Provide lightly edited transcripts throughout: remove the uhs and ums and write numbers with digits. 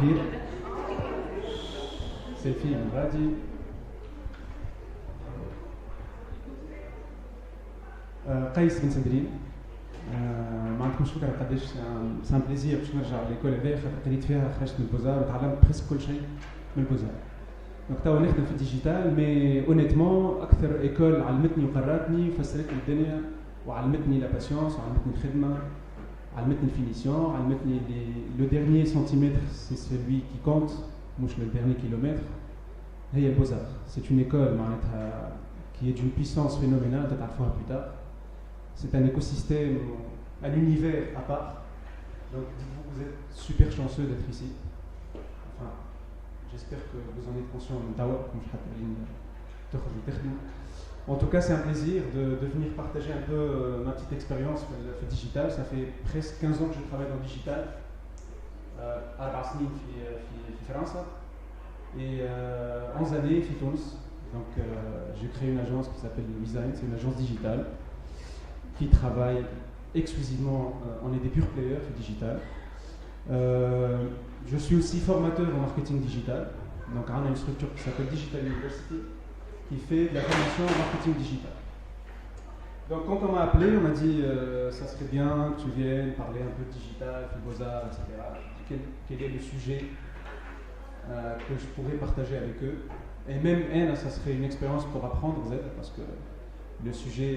خير. C'est le film غادي. قيس بن سندرين. ما عندكمش فكره قداش سان بليزير باش نرجع ليكول هذيا خاطر قريت فيها خرجت من البوزار وتعلمت بريسك كل شيء من البوزار. دونك توا نخدم في الديجيتال مي اونيتمون اكثر ايكول علمتني وقراتني وفسرت لي الدنيا وعلمتني لا باسيونس وعلمتني الخدمه علمتني الفينيسيون علمتني لو ديرنيي سنتيمتر سي سيلوي كي كونت مش لو ديرنيي كيلومتر. هي البوزار سي اون ايكول معناتها qui est d'une puissance phénoménale, peut-être fois plus tard. C'est un écosystème, un univers à part. Donc dites-vous que vous êtes super chanceux d'être ici. Enfin, j'espère que vous en êtes conscient. En tout cas, c'est un plaisir de venir partager un peu ma petite expérience في digital. Ça fait presque 15 ans que je travaille dans le digital. 4 سنين في فرنسا et 11 années في تونس. Donc j'ai créé une agence qui s'appelle Design, c'est une agence digitale qui travaille exclusivement, on est des pure players digital. Je suis aussi formateur en marketing digital, donc on a une structure qui s'appelle Digital University qui fait de la formation en marketing digital. Donc quand on m'a appelé, on m'a dit ça serait bien que tu viennes parler un peu de digital, de Beaux-Arts, etc. Quel est le sujet que je pourrais partager avec eux. Et même elle, ça serait une expérience pour apprendre, parce que le sujet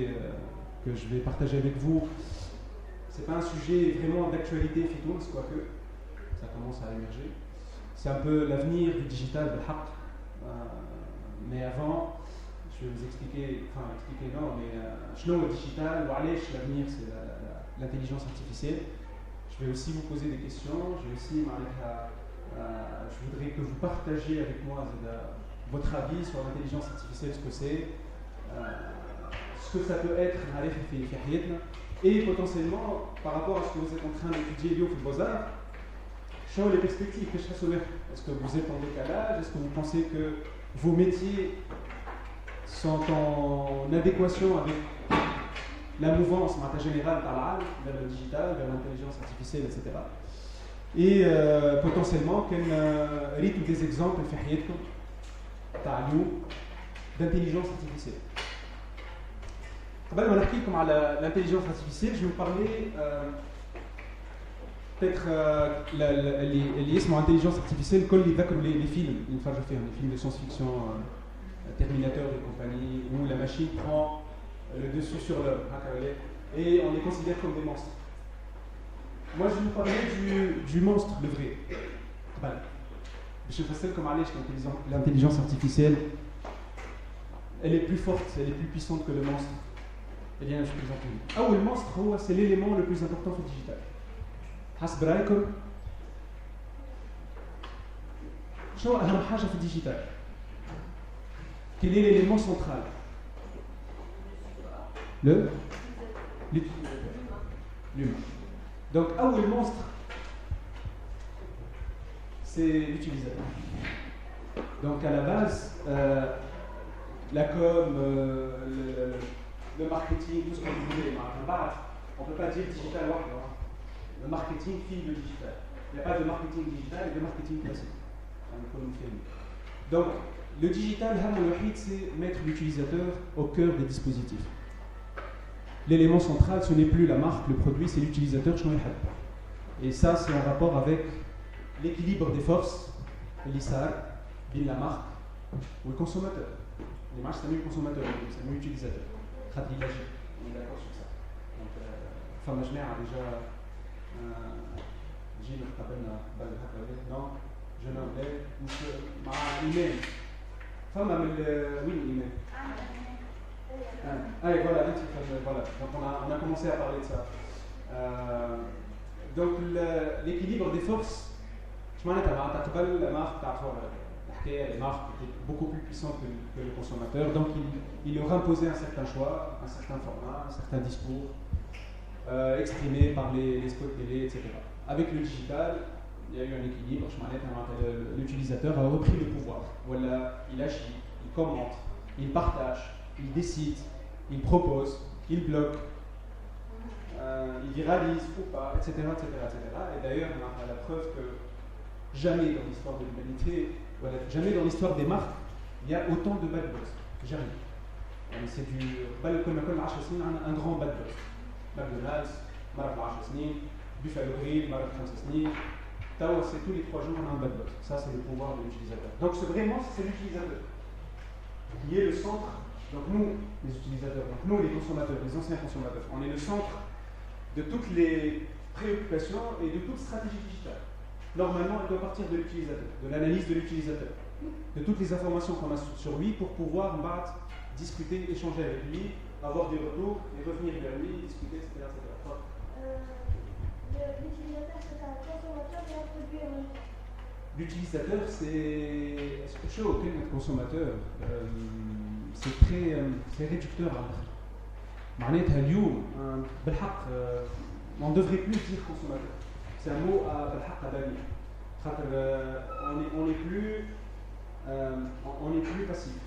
que je vais partager avec vous, c'est pas un sujet vraiment d'actualité fitouns, quoique ça commence à émerger. C'est un peu l'avenir du digital, de haq. Mais avant, je vais vous expliquer non, mais le digital, l'avenir c'est l'intelligence artificielle. Je vais aussi vous poser des questions, je voudrais que vous partagiez avec moi votre avis sur l'intelligence artificielle, ce que c'est, ce que ça peut être et potentiellement par rapport à ce que vous êtes en train d'étudier au Beaux-Arts, quelles sont les perspectives? Est-ce que vous êtes en décalage? Est-ce que vous pensez que vos métiers sont en adéquation avec la mouvance générale vers le digital, vers l'intelligence artificielle, etc. Et potentiellement, quel rythme des exemples d'intelligence artificielle. Avant de parler على l'intelligence artificielle, je vais vous parler peut-être اللي اسمه intelligence artificielle كل اللي ذكروا les films اللي نتفرجوا فيهم les films de science-fiction Terminator et compagnie où la machine prend le dessus sur l'homme et on les considère comme des monstres. Moi je vais vous parler du monstre, le vrai. Je fais comme l'intelligence artificielle, elle est plus forte, elle est plus puissante que le monstre. Eh bien, je présente une. Le monstre, c'est l'élément le plus important du digital. حسب رايكم شنو أهم حاجة في الديجيتال؟ Quel est l'élément central? L'humain. Donc, le monstre, c'est l'utilisateur. Donc à la base, la com, le marketing, tout ce que vous voulez, on ne peut pas dire digital. Le marketing file le digital. Il n'y a pas de marketing digital et de marketing classique. Donc le digital, c'est mettre l'utilisateur au cœur des dispositifs. L'élément central, ce n'est plus la marque, le produit, c'est l'utilisateur. Et ça, c'est en rapport avec l'équilibre des forces, l'ISAR, la marque ou le consommateur. Les marques, c'est mieux le consommateur, c'est mieux l'utilisateur. On est d'accord sur ça. Donc, Femme Ajmer a déjà. Gilles, non, jeune anglais, monsieur, email. Femme avec oui, email. Allez, voilà, voilà. Donc, on a commencé à parler de ça. Donc, l'équilibre des forces. Je m'en ai la marque, les marques étaient beaucoup plus puissantes que le consommateur, donc il leur imposait un certain choix, un certain format, un certain discours, exprimé par les spots télé, etc. Avec le digital, il y a eu un équilibre, l'utilisateur a repris le pouvoir. Voilà, il agit, il commente, il partage, il décide, il propose, il bloque, il viralise ou pas, etc. Et d'ailleurs, on a la preuve que Jamais dans l'histoire de l'humanité, voilà, jamais dans l'histoire des marques, il y a autant de bad buzz. Jamais. C'est du un grand bad buzz. McDonald's, marque 10 سنين, Buffalo Grill, marque 5 سنين. C'est tous les 3 jours on a un bad buzz. Ça c'est le pouvoir de l'utilisateur. Donc c'est l'utilisateur qui est le centre. Donc nous, les utilisateurs, donc nous les consommateurs, les anciens consommateurs, on est le centre de toutes les préoccupations et de toute stratégie digitale. Normalement, elle doit partir de l'utilisateur, de l'analyse de l'utilisateur, de toutes les informations qu'on a sur lui pour pouvoir discuter, échanger avec lui, avoir des retours et revenir vers lui, discuter, etc. L'utilisateur, c'est un consommateur et un produit en même temps. L'utilisateur, c'est chaud auquel notre consommateur, c'est réducteur à l'autre. معناتها اليوم بالحق on ne devrait plus dire consommateur. C'est un mot بالحق بني. خاطر on est plus passif.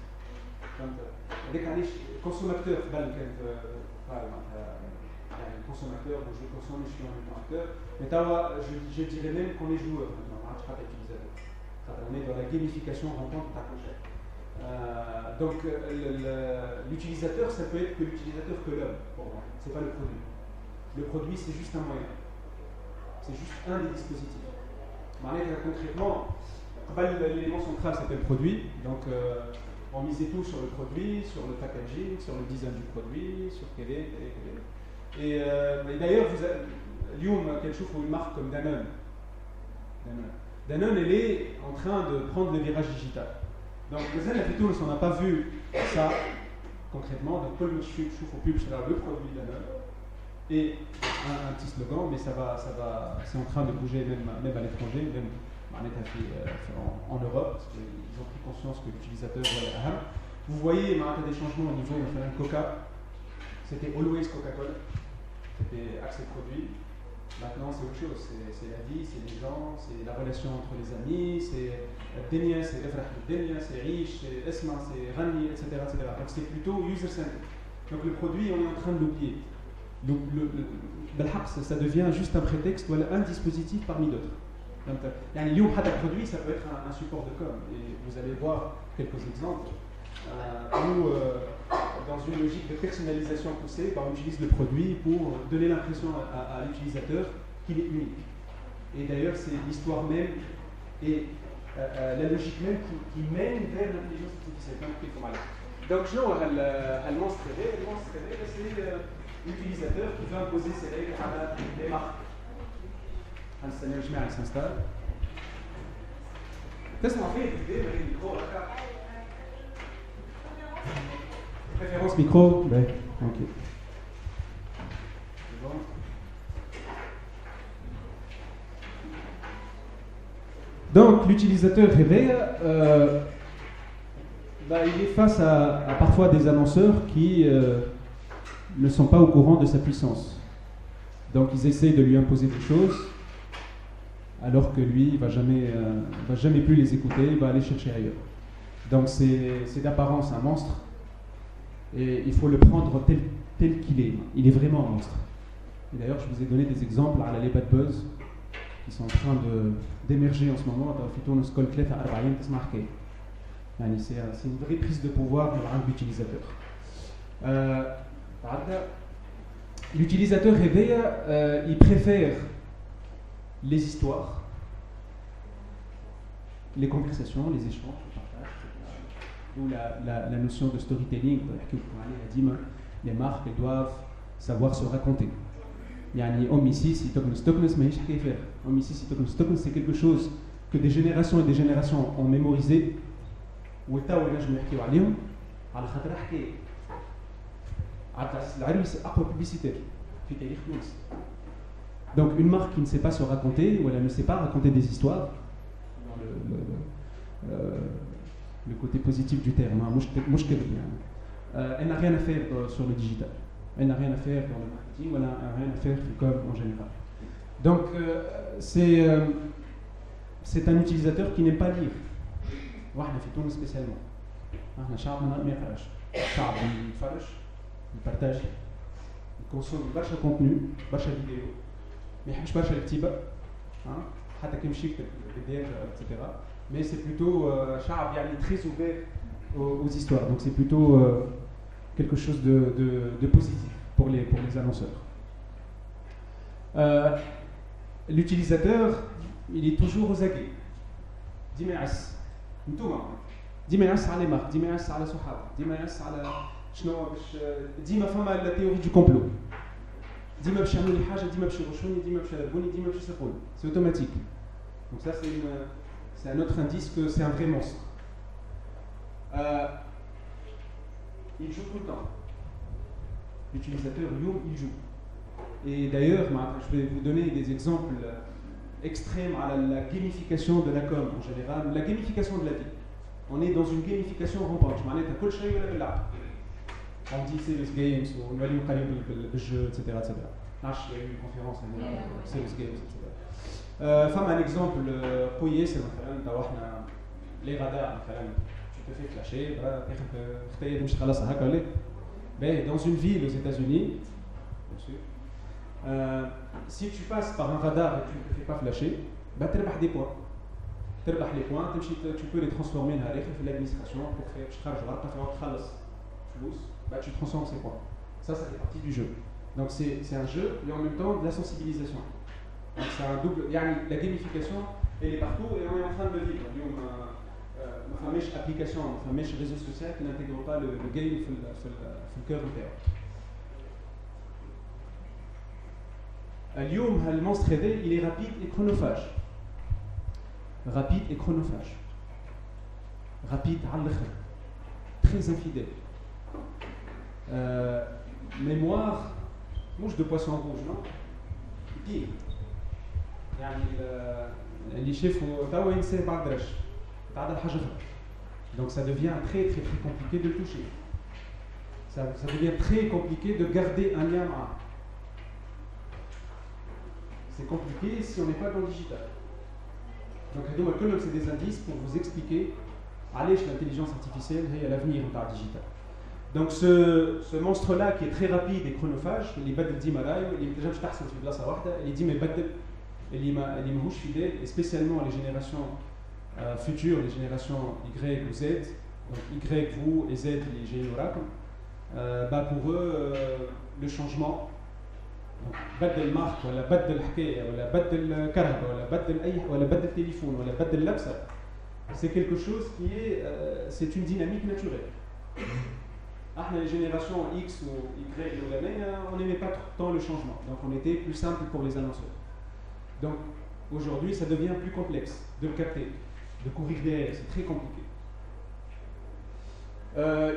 هذاك علاش consommateur بل كانت يعني consommateur ou je consomme je suis un acteur. Mais je dirais même qu'on est joueur maintenant, ما عادش حتى utilisateur. On est dans la gamification rencontre ta prochaine. Donc l'utilisateur, ça peut être que l'utilisateur que l'homme, pour moi. C'est pas le produit. Le produit, c'est juste un moyen. C'est juste un des dispositifs. Concrètement, l'élément central s'appelle produit. Donc on misait tout sur le produit, sur le packaging, sur le design du produit, sur quel est. Et d'ailleurs, Lyon, quelque chose pour une marque comme Danone. Danone, elle est en train de prendre le virage digital. Donc, on n'a pas vu ça concrètement. Donc, Paul Michou au pub sera le produit Danone et un petit slogan, mais c'est en train de bouger même à l'étranger, même en Europe, parce qu'ils ont pris conscience que l'utilisateur est aham. Vous voyez, il y a des changements au niveau de Coca. C'était Always Coca-Cola, c'était accès produit. Maintenant, c'est autre chose, c'est la vie, c'est les gens, c'est la relation entre les amis, c'est Denia, c'est Efrah Denia, c'est Riche, c'est Esma, c'est Rani, etc., etc. Donc c'est plutôt user-centric. Donc le produit, on est en train de l'oublier. Donc ça devient juste un prétexte ou un dispositif parmi d'autres. Donc, un produit, ça peut être un support de com. Et vous allez voir quelques exemples où, dans une logique de personnalisation poussée, on utilise le produit pour donner l'impression à l'utilisateur qu'il est unique. Et d'ailleurs, c'est l'histoire même et la logique même qui mène vers l'intelligence artificielle. Donc, je le monstre c'est l'utilisateur qui veut imposer ses règles à les marques. Elle s'installe. تسمع فيه كده من الميكرو préférence micro. Ouais. Ok. C'est bon. Donc l'utilisateur réveille, il est face à parfois des annonceurs qui ne sont pas au courant de sa puissance. Donc ils essayent de lui imposer des choses, alors que lui il va jamais plus les écouter, il va aller chercher ailleurs. Donc c'est d'apparence un monstre, et il faut le prendre tel qu'il est. Il est vraiment un monstre. Et d'ailleurs, je vous ai donné des exemples à les bad buzz qui sont en train d'émerger en ce moment. C'est une vraie prise de pouvoir de l'utilisateur. L'utilisateur réveille, il préfère les histoires, les conversations, les échanges, le partage, etc. Ou la notion de storytelling, les marques elles doivent savoir se raconter. C'est quelque chose que des générations et des générations ont mémorisé. Donc une marque qui ne sait pas se raconter, ou elle ne sait pas raconter des histoires, dans le côté positif du terme, elle n'a rien à faire sur le digital, elle n'a rien à faire dans le marketing, elle n'a rien à faire comme en général. Donc c'est un utilisateur qui n'aime pas lire. واحنا في تونس spécialement. احنا شعبنا ما يقراش. شعب يتفرج، يبارتاج، يكونسوم برشا كونتوني، برشا فيديو. ما يحبش برشا الكتيبه. حتى كي مشي يكتب VDF, etc. Mais c'est plutôt شعب يعني très ouvert aux histoires. Donc c'est plutôt quelque chose de positif pour les annonceurs. L'utilisateur, il est toujours aux aguets. ديما يعس نتوما ديما يعس على مارك ديما يعس على صحاب ديما يعس على شنو باش ديما فما لا تيوري دو كومبلو ديما باش يعملوا لي حاجه ديما باش يغشوني ديما باش يضربوني ديما باش يسرقوني c'est automatique. Donc ça c'est un autre indice que c'est un vrai monstre. Il joue tout le temps. L'utilisateur Youm, il joue. Et d'ailleurs, je vais vous donner des exemples extrêmes à la gamification de la com en général, la gamification de la vie. On est dans une gamification rampante. On dit serious games, ou on va aller le jeu, etc. Là, il y a eu une conférence à serious games, etc. Femme, un exemple, c'est les radars, tu te fais flasher, dans une ville aux États-Unis, bien sûr, si tu passes par un radar et tu ne te fais pas flasher, tu as des points. Tu as les points, tu peux les transformer dans l'administration pour faire tu transformes ces points. Ça fait partie du jeu. Donc c'est un jeu et en même temps de la sensibilisation. Donc c'est un double. La gamification, elle est partout et on est en train de le vivre. Ma fameuse application, ma fameuse réseau social qui n'intègre pas le game في الكور نتاعو. اليوم المونستر هذا il est rapide et chronophage. Rapide et chronophage. Rapide على الاخر. Très infidèle. Mémoire mouche de poisson rouge, non? Pire. يعني اللي شافوا توا ينسى بعد درش. بعد الحاجة. Donc ça devient très très très compliqué de le toucher. Ça devient très compliqué de garder un lien معاه. C'est compliqué si on n'est pas dans le digital. Donc c'est des indices pour vous expliquer allez l'intelligence artificielle et l'avenir dans le digital. Donc ce monstre-là qui est très rapide et chronophage, il est بدل ديما راي اللي ما تنجمش تحصل في بلاصه واحده اللي ديما يبدل اللي ماهوش fidèle et spécialement les générations futures, les générations Y ou Z, donc Y vous et Z les générations, pour eux le changement بدل المارك ولا بدل الحكايه ولا بدل الكهرباء ولا بدل اي ولا بدل التليفون ولا بدل اللبسه c'est quelque chose qui est c'est une dynamique naturelle. Les générations X ou Y on n'aimait pas tant le changement, donc on était plus simple pour les annonceurs. Donc aujourd'hui ça devient plus complexe de le capter, de courir derrière, c'est très compliqué.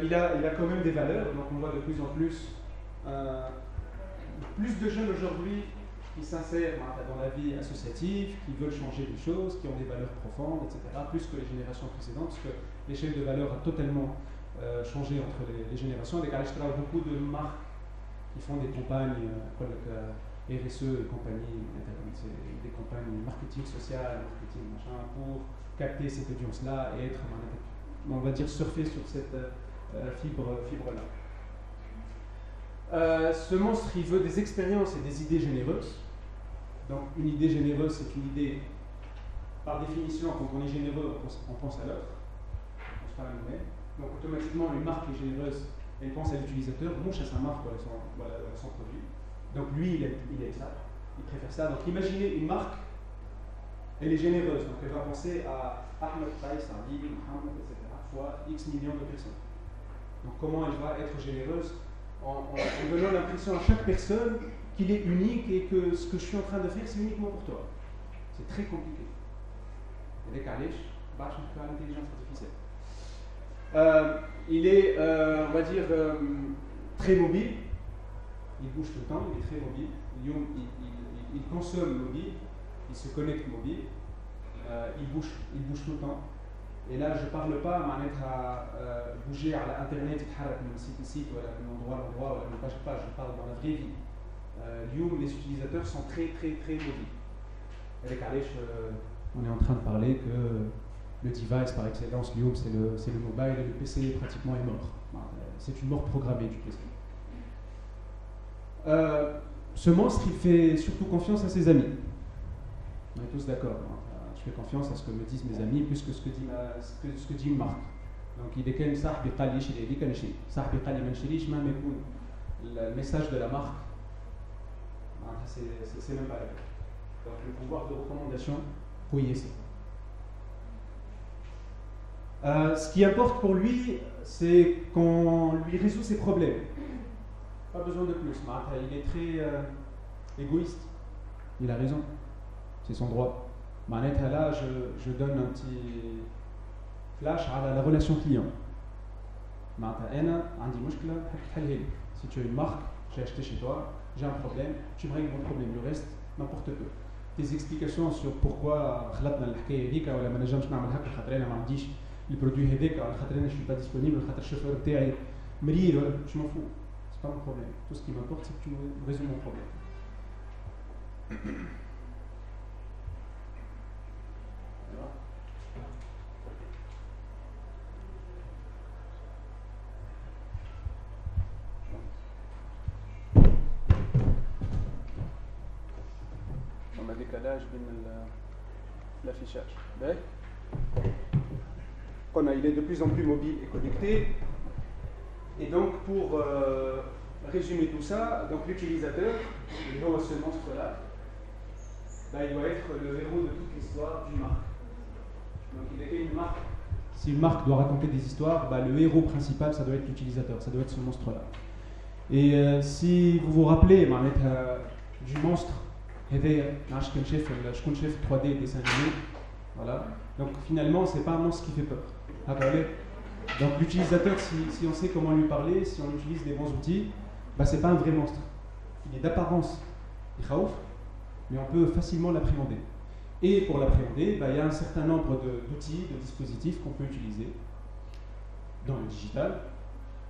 Il a quand même des valeurs, donc on voit de plus en plus de jeunes aujourd'hui qui s'insèrent dans la vie associative, qui veulent changer des choses, qui ont des valeurs profondes, etc., plus que les générations précédentes, parce que l'échelle de valeur a totalement changé entre les générations. Avec je travaille beaucoup de marques qui font des campagnes RSE et compagnie, des campagnes marketing social, marketing machin, pour capter cette audience-là et être, on va dire, surfer sur cette fibre-là. Ce monstre, il veut des expériences et des idées généreuses. Donc, une idée généreuse, c'est une idée, par définition, quand on est généreux, on pense à l'autre, on pense pas à nous-mêmes. Donc, automatiquement, une marque est généreuse, elle pense à l'utilisateur, monche à sa marque ou à son produit. Donc, lui, il aime ça, il préfère ça. Donc, imaginez une marque, elle est généreuse, donc elle va penser à Ahmed Taïs, Ali, Mohamed, etc., fois X millions de personnes. Donc, comment elle va être généreuse en donnant l'impression à chaque personne qu'il est unique et que ce que je suis en train de faire, c'est uniquement pour toi. C'est très compliqué. Avec Alish, l'intelligence artificielle. Il est, on va dire, très mobile. Il bouge tout le temps, il est très mobile. Il consomme mobile, il se connecte mobile. Il bouge tout le temps. Et là, je ne parle pas à bouger à l'internet, de site ou à l'endroit, ou de page à page. Je parle dans la vraie vie. Les utilisateurs sont très très très mobiles. Avec Alish, on est en train de parler que le device par excellence, Youm, c'est le mobile et le PC pratiquement est mort. C'est une mort programmée du PC. Ce monstre, il fait surtout confiance à ses amis. On est tous d'accord. Je fais confiance à ce que me disent mes amis plus que ce que dit une marque. Donc il est quand même صاحبي قال لي شري هذيك نشري صاحبي قال لي ما نشريش مهما يكون الميساج de la marque c'est même pas la peine. Donc le pouvoir de recommandation oui c'est ce qui importe pour lui c'est qu'on lui résout ses problèmes, pas besoin de plus. Il est très égoïste, il a raison, c'est son droit. Là je donne un petit flash à la relation client. Si tu as une marque, j'ai acheté chez toi, j'ai un problème, tu me règles mon problème, le reste, n'importe peu. Tes explications sur pourquoi le produit je ne suis pas disponible, le chauffeur je m'en fous, c'est pas mon problème. Tout ce qui m'importe, c'est que tu résous mon problème. On a décalage l'affichage. Il est de plus en plus mobile et connecté. Et donc pour résumer tout ça, donc l'utilisateur, le héros de ce monstre-là, il doit être le héros de toute l'histoire d'une marque. Donc il est une marque. Si une marque doit raconter des histoires, le héros principal, ça doit être l'utilisateur, ça doit être ce monstre-là. Et si vous vous rappelez du monstre, je chef 3D dessin animé, voilà. Donc finalement, c'est pas un monstre qui fait peur. Donc l'utilisateur, si on sait comment lui parler, si on utilise les bons outils, c'est pas un vrai monstre. Il est d'apparence khaouf, mais on peut facilement l'appréhender. Et pour l'appréhender, il y a un certain nombre d'outils, de dispositifs qu'on peut utiliser dans le digital.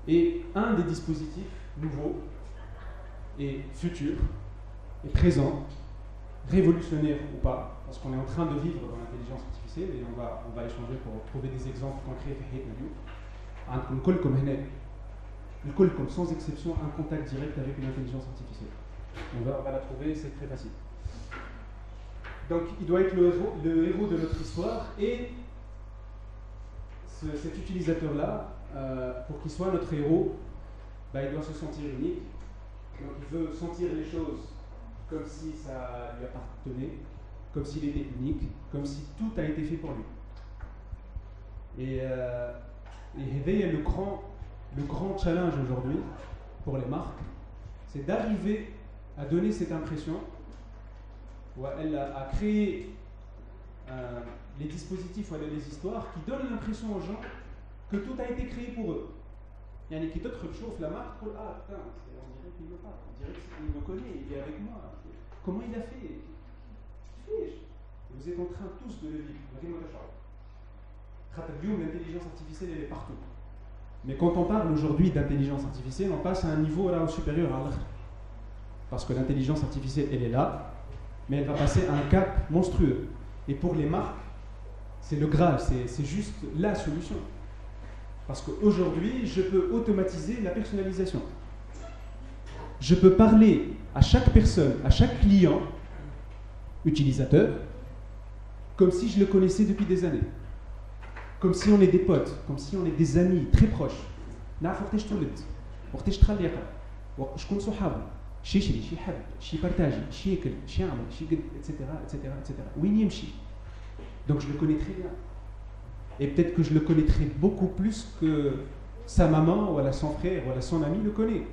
Et un des dispositifs nouveaux et futurs et présents, révolutionnaire ou pas, parce qu'on est en train de vivre dans l'intelligence artificielle et on va échanger pour trouver des exemples concrets. Comme sans exception un contact direct avec une intelligence artificielle. On va la trouver, c'est très facile. Donc il doit être le héros de notre histoire et cet utilisateur-là, pour qu'il soit notre héros, il doit se sentir unique. Donc il veut sentir les choses comme si ça lui appartenait, comme s'il était unique, comme si tout a été fait pour lui. Et le grand challenge aujourd'hui pour les marques, c'est d'arriver à donner cette impression, ou à créer les dispositifs ou les histoires qui donnent l'impression aux gens que tout a été créé pour eux. Il y en a qui d'autres chauffent la marque, on dirait qu'il me parle, on dirait qu'il me connaît, il est avec moi. Comment il a fait? Vous êtes en train tous de le vivre. L'intelligence artificielle, elle est partout. Mais quand on parle aujourd'hui d'intelligence artificielle, on passe à un niveau là supérieur à l'autre. Parce que l'intelligence artificielle, elle est là, mais elle va passer à un cap monstrueux. Et pour les marques, c'est le Graal, c'est juste la solution. Parce qu'aujourd'hui, je peux automatiser la personnalisation. Je peux parler à chaque personne, à chaque client, utilisateur, comme si je le connaissais depuis des années. Comme si on est des potes, comme si on est des amis très proches. نعرف وقتاش تولد، وقتاش دخل ليقرا، شكون صحابه، شي يشري، شي يحب، شي يبارتاجي، شي ياكل، شي يعمل، شي يقد، etc. وين يمشي. Donc je le connais très bien. Et peut-être que je le connaîtrai beaucoup plus que sa maman, ou son frère, ou son ami le connaît.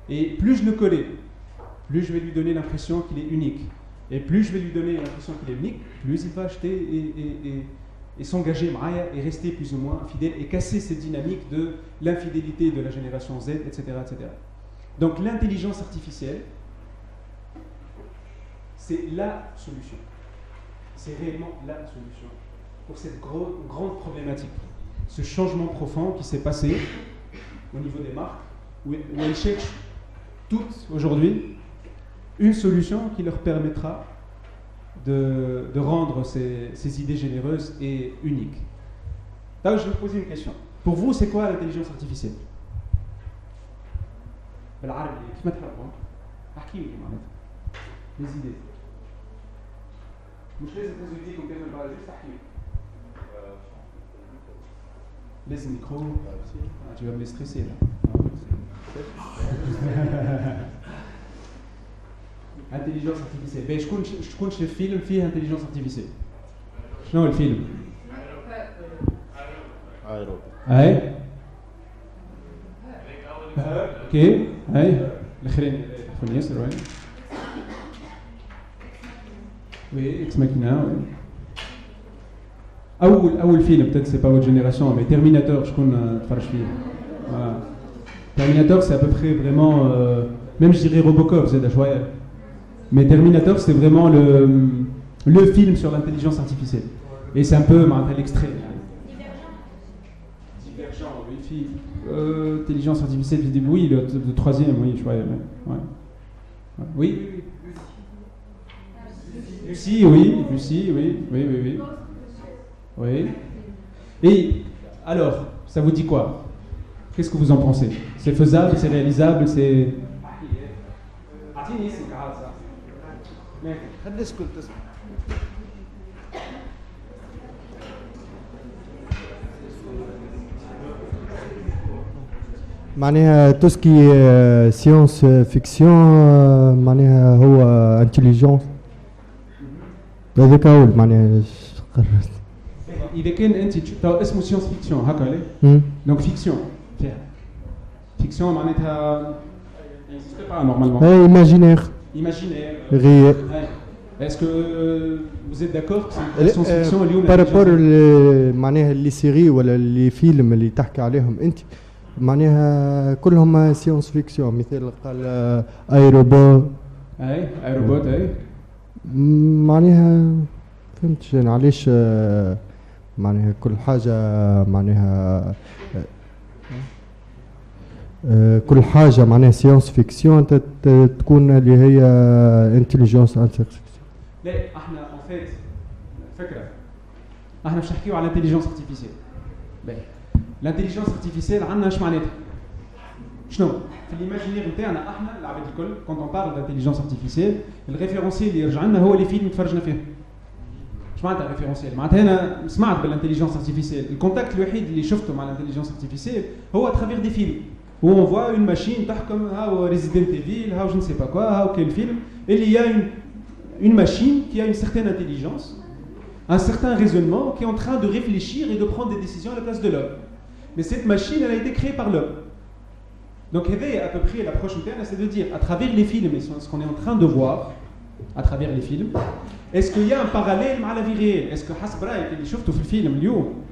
Et plus je le connais, plus je vais lui donner l'impression qu'il est unique. Et plus je vais lui donner l'impression qu'il est unique, plus il va acheter et s'engager et rester plus ou moins fidèle et casser cette dynamique de l'infidélité de la génération Z, etc. Donc l'intelligence artificielle, c'est la solution. C'est réellement la solution pour cette grande problématique. Ce changement profond qui s'est passé au niveau des marques, où elles cherchent toutes aujourd'hui une solution qui leur permettra de rendre ces idées généreuses et uniques. Là, je vais vous poser une question. Pour vous, c'est quoi l'intelligence artificielle? Les idées. مش لازم تزيديكم كامل بعد جوست احكي لازم ميكرو tu vas me stresser là intelligence artificielle باش شكون شاف فيلم فيه intelligence artificielle شنو هو الفيلم اي اوكي اي الاخرين خويا ياسر وين وي اكس ماكينه اول فيلم peut-être c'est pas votre génération mais Terminator شكون تفرج فيه Terminator c'est à peu près vraiment même je dirais Robocop زاد شويه mais Terminator c'est vraiment le film sur l'intelligence artificielle et c'est un peu l'extrait Divergent oui intelligence artificielle oui le troisième oui je crois ouais. Oui Lucie oui oui et alors ça vous dit quoi qu'est-ce que vous en pensez c'est faisable c'est réalisable c'est معناها tout ce qui est science fiction معناها هو intelligence هذاك هو معناها إذا كان أنت تو اسمه سيونس فيكسيون هكا ليه؟ دونك فيكسيون فيها فيكسيون معناتها n'existe pas normalement. Imaginaire. Réel. Est-ce que vous êtes d'accord que c'est une science-fiction اليوم par rapport معناها اللي سيري ولا اللي فيلم اللي تحكي عليهم أنت معناها كلهم سيونس فيكسيون مثل قال اي روبوت اي معناها فهمتش يعني علاش معناها كل حاجة معناها كل حاجة معناها سيونس فيكسيون تكون اللي هي انتليجنس ارتيفيسيال. لا احنا en fait فكرة احنا مش نحكيو على الانتليجنس ارتيفيسيال. الانتليجنس ارتيفيسيال عندنا اش معناتها؟ شنو؟ في الايماجينير نتاعنا احنا العباد الكل كونت اون بارل دانتيليجنس ارتيفيسيال الريفيرونسيال اللي يرجع لنا هو اللي فيلم تفرجنا فيه. اش معناتها ريفيرونسيال؟ معناتها انا سمعت بالانتليجنس ارتيفيسيال، الكونتاكت الوحيد اللي شفته مع الانتليجنس ارتيفيسيال هو اترافير دي فيلم. où on voit une machine تحكم هاو Resident Evil هاو je ne sais pas quoi هاو quel film et il y a une machine qui a une certaine intelligence, un certain raisonnement qui est en train de réfléchir et de prendre des décisions à la place de l'homme. Mais cette machine elle a été créée par l'homme. Donc à peu près l'approche interne c'est de dire à travers les films et ce qu'on est en train de voir à travers les films est-ce qu'il y a un parallèle مع la vie réelle? Est-ce que حسب رأيك اللي شفته في الفيلم اليوم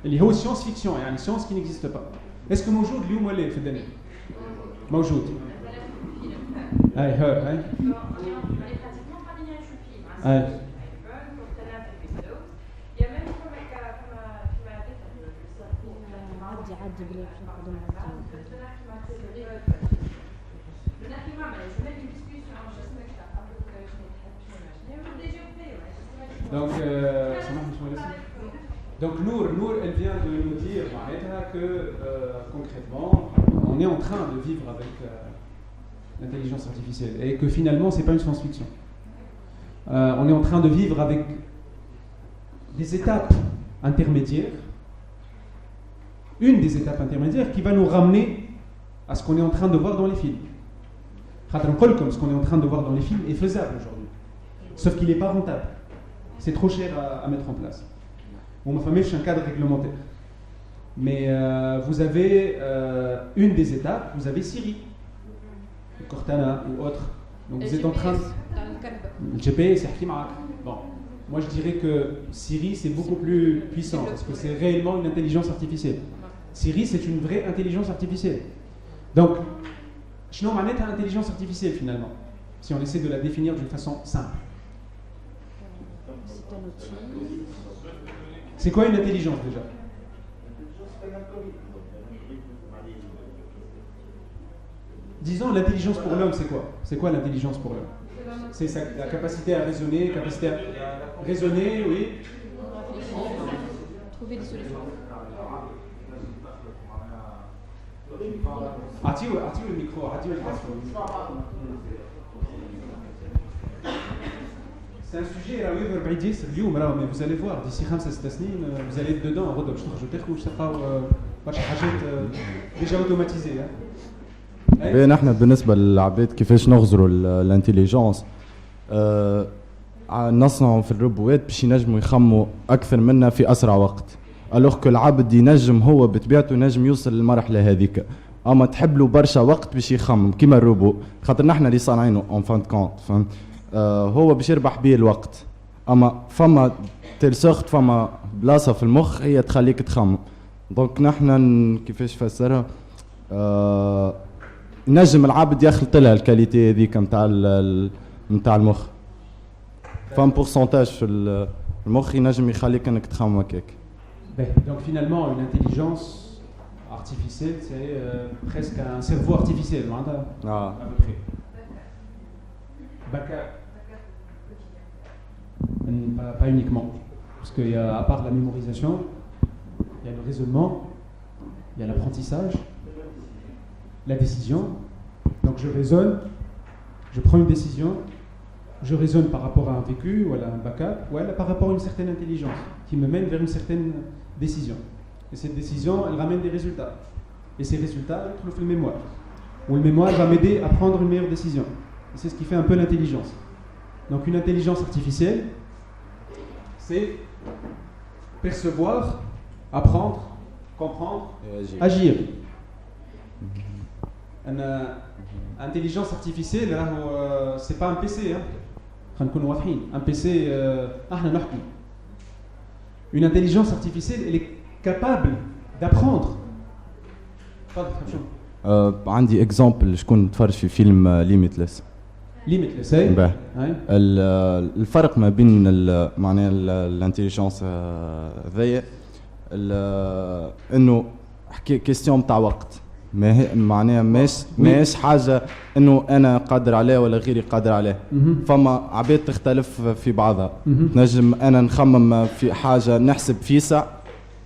اللي هو science fiction يعني science qui n'existe pas est-ce que موجود اليوم ولا في الدنيا؟ موجود. اي هاي اي. اي. Donc Nour, elle vient de nous dire que concrètement, on est en train de vivre avec l'intelligence artificielle et que finalement, c'est pas une science-fiction. On est en train de vivre avec des étapes intermédiaires, une des étapes intermédiaires qui va nous ramener à ce qu'on est en train de voir dans les films. Comme ce qu'on est en train de voir dans les films est faisable aujourd'hui, sauf qu'il n'est pas rentable. C'est trop cher à mettre en place. On m'a fait un cadre réglementaire. Mais vous avez une des étapes, vous avez Siri, Cortana ou autre. Donc vous êtes en train de... Le GPS, c'est Hakimak. Bon, moi je dirais que Siri c'est beaucoup plus puissant parce que c'est réellement une intelligence artificielle. Siri c'est une vraie intelligence artificielle. Donc, je n'en manette à intelligence artificielle finalement, si on essaie de la définir d'une façon simple. C'est un outil. C'est quoi une intelligence déjà? Disons l'intelligence pour l'homme, c'est quoi? C'est quoi l'intelligence pour l'homme? C'est la capacité à raisonner, oui. Trouver des solutions. أعطيه الميكرو، أعطيه الميكرو. C'est un sujet راهو يظهر بعيد ياسر اليوم راهو mais vous allez voir d'ici 5-6 سنين vous allez être dedans غدا باش تخرجوا تاخذوا باش تلقاو برشا حاجات ديجا اوتوماتيزيه. بين احنا بالنسبه للعباد كيفاش نغزروا الانتيليجنس نصنعوا في الروبوات باش ينجموا يخموا اكثر منا في اسرع وقت. الوغ كو العبد ينجم هو بطبيعته ينجم يوصل للمرحله هذيك، اما تحب له برشا وقت باش يخمم كيما الروبو، خاطر نحن اللي صانعينه اون فان كونت فهمت. هو باش يربح بيه الوقت، اما فما تيل سورت فما بلاصه في المخ هي تخليك تخمم. دونك نحن كيفاش فسرها نجم العبد يخلط لها الكاليتي هذيك نتاع المخ. فم بورسونتاج في المخ ينجم يخليك انك تخمم هكاك. Donc finalement une intelligence artificielle c'est presque un cerveau artificiel à peu près. Pas uniquement, parce qu'il y a, à part la mémorisation, il y a le raisonnement, il y a l'apprentissage, la décision. Donc je raisonne, je prends une décision, je raisonne par rapport à un vécu ou à un backup, ou par rapport à une certaine intelligence qui me mène vers une certaine décision. Et cette décision, elle ramène des résultats. Et ces résultats, ils trouvent le mémoire. Ou le mémoire va m'aider à prendre une meilleure décision. Et c'est ce qui fait un peu l'intelligence. Donc une intelligence artificielle, c'est percevoir, apprendre, comprendre, agir. Une intelligence artificielle, c'est pas un PC. Un PC, une intelligence artificielle, elle est capable d'apprendre. عندي اكزامبل شكون تفرج في فيلم ليميتلس. ليميتلس الفرق ما بين معناها الانتيليجنس ذي انه حكي كيستيون تاع وقت، معناها ماهيش حاجه انه انا قادر عليه ولا غيري قادر عليه. فما عباد تختلف في بعضها. نجم انا نخمم في حاجه نحسب فيسع،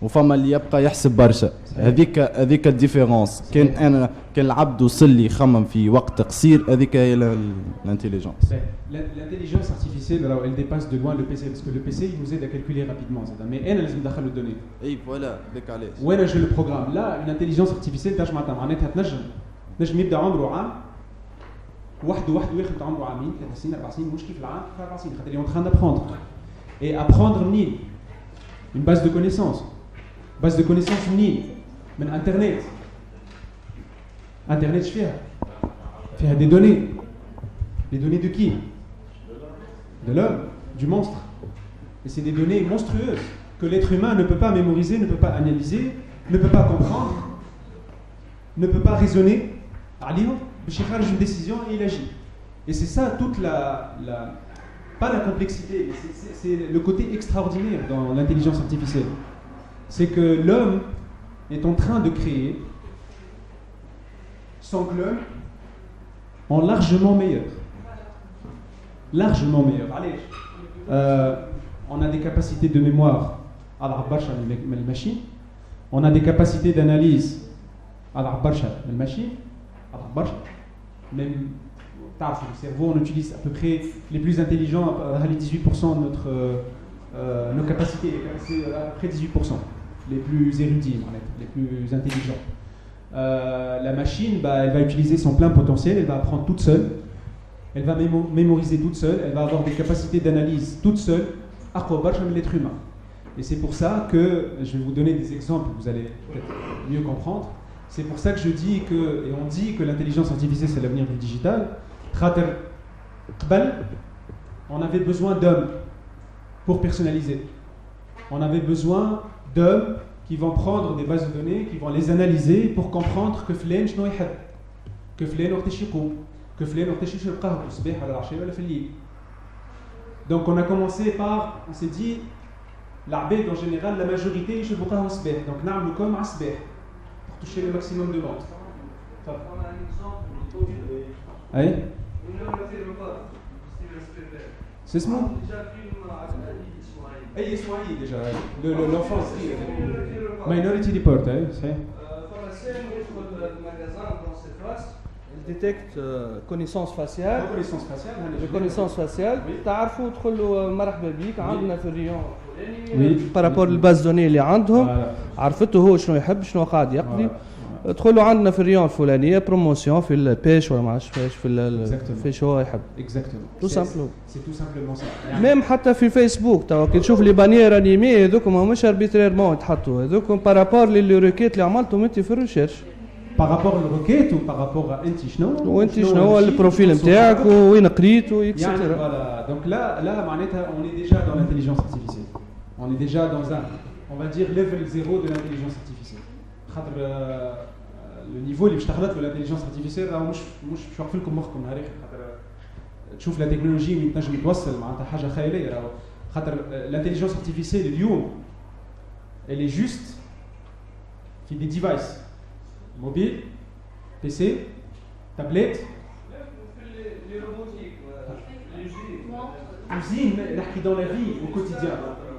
وفما اللي يبقى يحسب برشا. هذيك الديفيرونس. كان العبد وصل لي يخمم في وقت قصير، هذيك هي الانتيليجنس. L'intelligence artificielle, alors, elle dépasse de loin le PC, parce que le PC il nous aide à calculer rapidement. Mais elle لازم ندخل الدوني. اي فوالا ديك علاش. وانا جو البروغرام لا une intelligence artificielle تاش معناتها تنجم يبدا عمره عام وحده ياخذ عمره عامين 3 سنين 4 سنين، مش كيف العام 4 سنين، خاطر اللي en train d'apprendre. Et apprendre منين؟ Une base de connaissances. Base de connaissances منين؟ من انترنت. انترنت فيها des données. Les données de qui? De l'homme, du monstre. Et c'est des données monstrueuses que l'être humain ne peut pas mémoriser, ne peut pas analyser, ne peut pas comprendre, ne peut pas raisonner. Il prend une décision et il agit. Et c'est ça toute pas la complexité, c'est le côté extraordinaire dans l'intelligence artificielle. C'est que l'homme est en train de créer son clone en largement meilleur. Largement meilleur. Allez, on a des capacités de mémoire à la machine, on a des capacités d'analyse à la machine, même le cerveau, on utilise à peu près les plus intelligents, 18% de nos capacités, c'est à peu près 18%, les plus érudits, les plus intelligents. La machine, elle va utiliser son plein potentiel, elle va apprendre toute seule. Elle va mémoriser toute seule, elle va avoir des capacités d'analyse toute seule, à l'être humain. Et c'est pour ça que, je vais vous donner des exemples, vous allez peut-être mieux comprendre, c'est pour ça que je dis que, et on dit que l'intelligence artificielle c'est l'avenir du digital. On avait besoin d'hommes pour personnaliser. On avait besoin d'hommes qui vont prendre des bases de données, qui vont les analyser pour comprendre que فلان شنو يحب، que فلان وقتاش يقوم، que فلان وقتاش يشرب قهوة الصباح ولا العشية ولا في الليل. Donc on a commencé par, on s'est dit, l'abed en général, la majorité يشربوا قهوة الصباح، donc نعملوا comme على الصباح pour toucher le maximum de monde. On a un exemple du Covid. Oui. C'est ce mot. اي اسماعيل déjà l'enfance Minority Report c'est Pharmacien ouvre le magasin dans ses faces Elle détecte connaissance faciale. Reconnaissance faciale. Reconnaissance faciale. Oui. تعرفوا تدخلوا مرحبا بيك عندنا في الريون Oui. بارابور الباز دوني اللي عندهم Voilà. عرفته هو شنو يحب شنو قاعد يقضي Voilà. ادخلوا عندنا في الريون الفلانيه بروموسيون في البيش ولا ما عرفتش فاش Exactement. فيش هو يحب Exactement. Tout C'est- simplement. C'est tout simplement ça. ميم حتى في فيسبوك توا كي تشوف لي بانيير انيمي هذوك ماهمش اربيتريرمون يتحطوا هذوك بارابور لي روكيت اللي عملتهم انت في الريشيرش Par rapport à l'enquête ou par rapport à انت شنو؟ وانت شنو هو البروفيل نتاعك وين قريت يعني واكسترا. voilà. Donc là معناتها on est déjà dans l'intelligence artificielle. On est déjà dans un, on va dire, level 0 de l'intelligence artificielle. خاطر le niveau اللي باش تخلط في l'intelligence artificielle راهو مش واقف لكم مخكم هذيك خاطر تشوف لا تكنولوجي وين تنجم توصل معناتها حاجه خياليه راهو خاطر l'intelligence artificielle اليوم elle est juste في des devices mobile, PC, tablette. Usine, qui dans la vie au quotidien.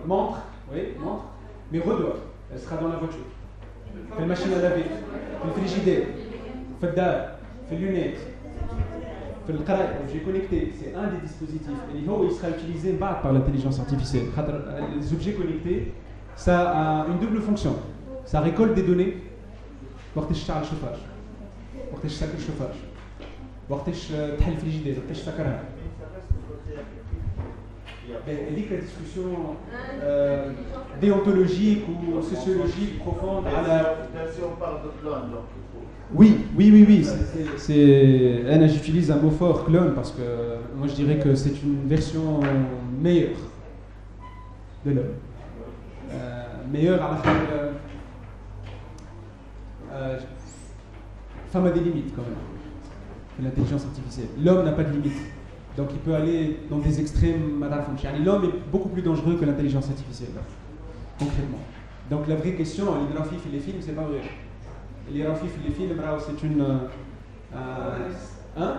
Montre, oui, montre. Mais redouane, elle sera dans la voiture. Fait la machine à laver, fait le frigidaire, fait le dalle, fait les lunettes, fait le carré, objet connecté. C'est un des dispositifs. Et il sera utilisé par l'intelligence artificielle. Les objets connectés, ça a une double fonction. Ça récolte des données. وقتاش تشعل الشوفاج وقتاش تسكر الشوفاج وقتاش تحل الفريجيدير وقتاش تسكرها هذيك ديسكوسيون déontologique ou sociologique profonde على oui c'est j'utilise un mot fort clone parce que moi je dirais que c'est une version meilleure de l'homme meilleure à la fin femme a des limites quand même, l'intelligence artificielle. L'homme n'a pas de limites. Donc il peut aller dans des extrêmes. L'homme est beaucoup plus dangereux que l'intelligence artificielle, concrètement. Donc la vraie question, les graphiques et les films, c'est pas vrai. Les graphiques et les films, c'est une. Hein?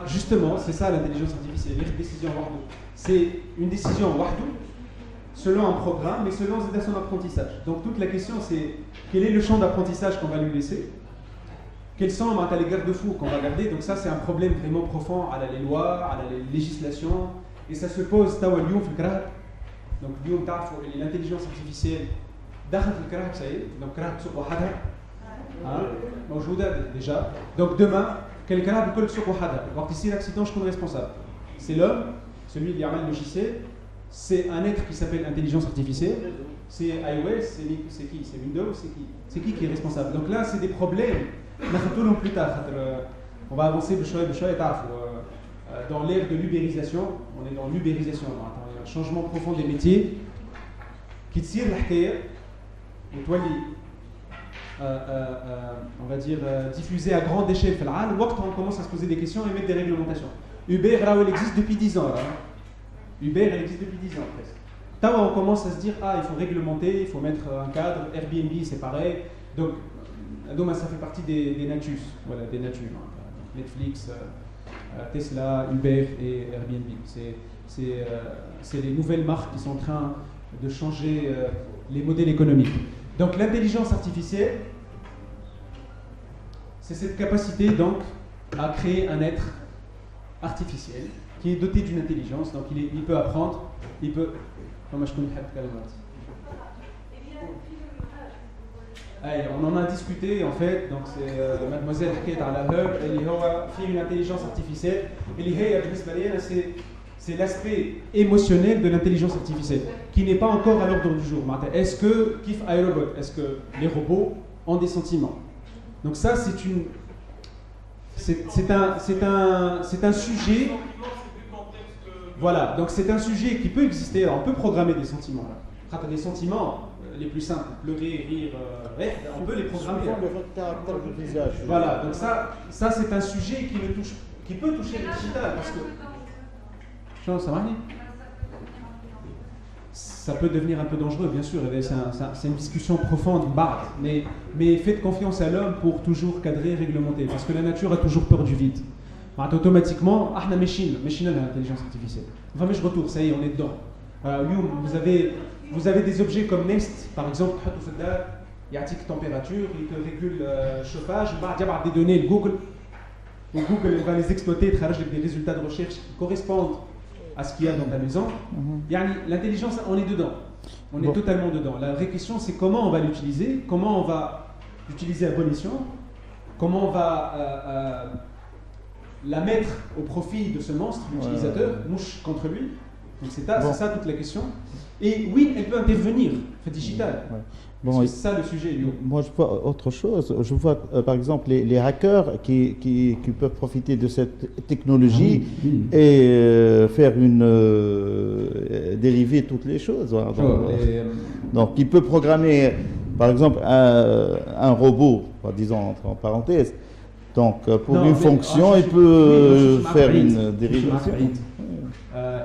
Justement, c'est ça l'intelligence artificielle, les décisions wahdo. C'est une décision wahdo selon un programme, mais selon son apprentissage. Donc toute la question c'est quel est le champ d'apprentissage qu'on va lui laisser, quels sont les garde-fous qu'on va garder. Donc ça c'est un problème vraiment profond à les lois, à la législation, et ça se pose tawa اليوم في الكراهب. Donc اليوم تعرفوا l'intelligence artificielle دخلت في الكراهب ça y est, donc كراهب تسوق وحدها موجودة déjà. Donc demain quel كراهب الكل تسوق وحدها. وقت يصير accident شكون responsable? C'est l'homme, celui qui يعمل logiciel. C'est un être qui s'appelle intelligence artificielle. C'est iOS, c'est qui? C'est Windows, c'est qui est responsable? Donc là, c'est des problèmes. Plus tard, on va avancer dans l'ère de l'ubérisation. On est dans l'ubérisation. Un changement profond des métiers qui tire la et toi, on va dire diffusé à grande échelle. On commence à se poser des questions et mettre des réglementations. Uber, elle existe depuis 10 ans. Uber, elle existe depuis 10 ans presque. Là, on commence à se dire, il faut réglementer, il faut mettre un cadre. Airbnb, c'est pareil. Donc ça fait partie des natus. Voilà, des natus. Netflix, Tesla, Uber et Airbnb. C'est les nouvelles marques qui sont en train de changer les modèles économiques. Donc l'intelligence artificielle, c'est cette capacité donc à créer un être artificiel qui est doté d'une intelligence, donc il peut apprendre, il peut... on en a discuté en fait, donc c'est mademoiselle Haket ala Hub, elle fait une intelligence artificielle, c'est l'aspect émotionnel de l'intelligence artificielle, qui n'est pas encore à l'ordre du jour. Est-ce que, Kif iRobot, est-ce que les robots ont des sentiments? Donc ça c'est un sujet. Voilà, donc c'est un sujet qui peut exister. Alors on peut programmer des sentiments. Des sentiments les plus simples, pleurer, rire, on peut les programmer. Voilà, donc ça c'est un sujet qui peut toucher le digital parce que ça va aller. Ça peut devenir un peu dangereux, bien sûr. C'est une discussion profonde, mais faites confiance à l'homme pour toujours cadrer, réglementer, parce que la nature a toujours peur du vide. Automatiquement, machine l'intelligence artificielle. Enfin, mais je retourne, ça y est, on est dedans. Vous avez Vous avez des objets comme Nest, par exemple, il y a une température, il te régule le chauffage, il y a des données, Google va les exploiter, travailler avec des résultats de recherche qui correspondent à ce qu'il y a dans ta maison. L'intelligence, on est dedans. On est totalement dedans. La vraie question, c'est comment on va l'utiliser, comment on va l'utiliser à bon escient, comment on va la mettre au profit de ce monstre, l'utilisateur, mouche contre lui. Donc c'est ça toute la question. Et oui, elle peut intervenir, c'est digital. Bon, c'est ça le sujet. Moi, je vois autre chose. Je vois, par exemple, les hackers qui peuvent profiter de cette technologie et faire dériver toutes les choses. Voilà. Donc, il peut programmer, par exemple, un robot, disons en parenthèse. Donc, pour une fonction, il peut faire une dérivation.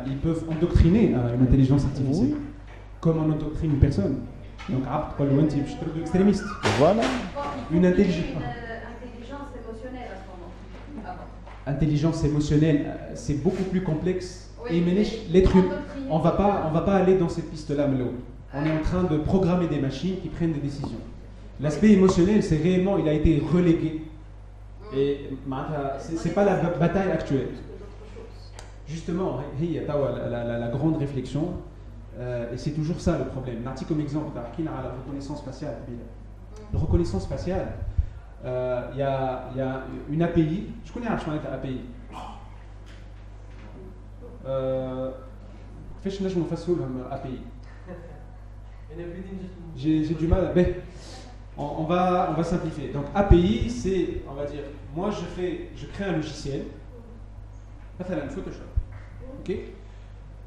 Ils peuvent endoctriner une intelligence artificielle, comme on endoctrine une personne. Donc, extrémiste. Voilà. Une intelligence émotionnelle à ce moment. Intelligence émotionnelle, c'est beaucoup plus complexe. Et l'être humain, on va pas aller dans cette piste-là, on est en train de programmer des machines qui prennent des décisions. L'aspect émotionnel, c'est réellement, il a été relégué. Et c'est pas la bataille actuelle. Justement, la grande réflexion. Et c'est toujours ça le problème. Narti comme exemple, la reconnaissance faciale. La reconnaissance faciale, il y a une API. Je connais l'API. Qu'est-ce que je fais API? J'ai du mal. Mais on va simplifier. Donc API, c'est, on va dire, moi je crée un logiciel. مثلا Photoshop. Ok.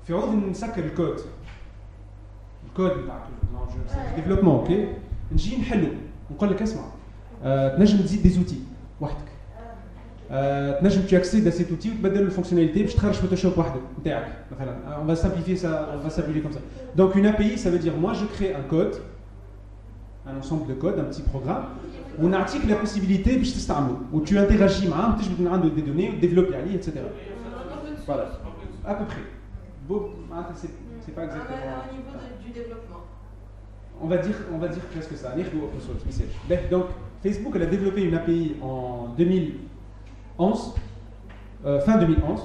في عوض نسكر الكود بتاع الديفلوبمون اوكي نجي نحلو نقول لك اسمع تنجم تزيد دي زوتي وحدك تنجم تاكسيد سي اوتي وتبدل الفونكسيوناليتي باش تخرج فوتوشوب وحدك نتاعك مثلا on va simplifier ça, on va s'appeler comme ça. Donc une API, ça veut dire moi je crée un code, un ensemble de code, un petit programme où on article la possibilité باش تستعمله où tu interagis معاه تجبد من عنده des données وتديفلوبي عليه etc. Voilà, à peu près. Bon, c'est pas exactement. Au niveau du développement. On va dire presque ça. Donc, Facebook elle a développé une API en 2011, fin 2011,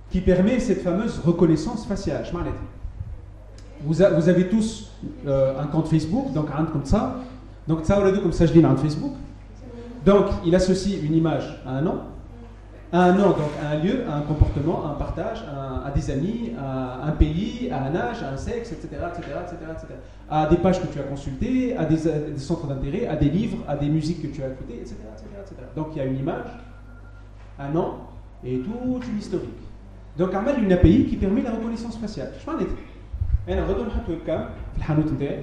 qui permet cette fameuse reconnaissance faciale. Vous avez tous un compte Facebook, donc un comme ça. Donc ça, on l'a dit comme ça, je dis un Facebook. Donc, il associe une image à un nom. À un nom, donc à un lieu, à un comportement, à un partage, à des amis, à un pays, à un âge, à un sexe, etc., à des pages que tu as consultées, à des centres d'intérêt, à des livres, à des musiques que tu as écoutées, etc., Donc il y a une image, un nom et tout l'historique. Donc on a une API qui permet la reconnaissance faciale. Je vais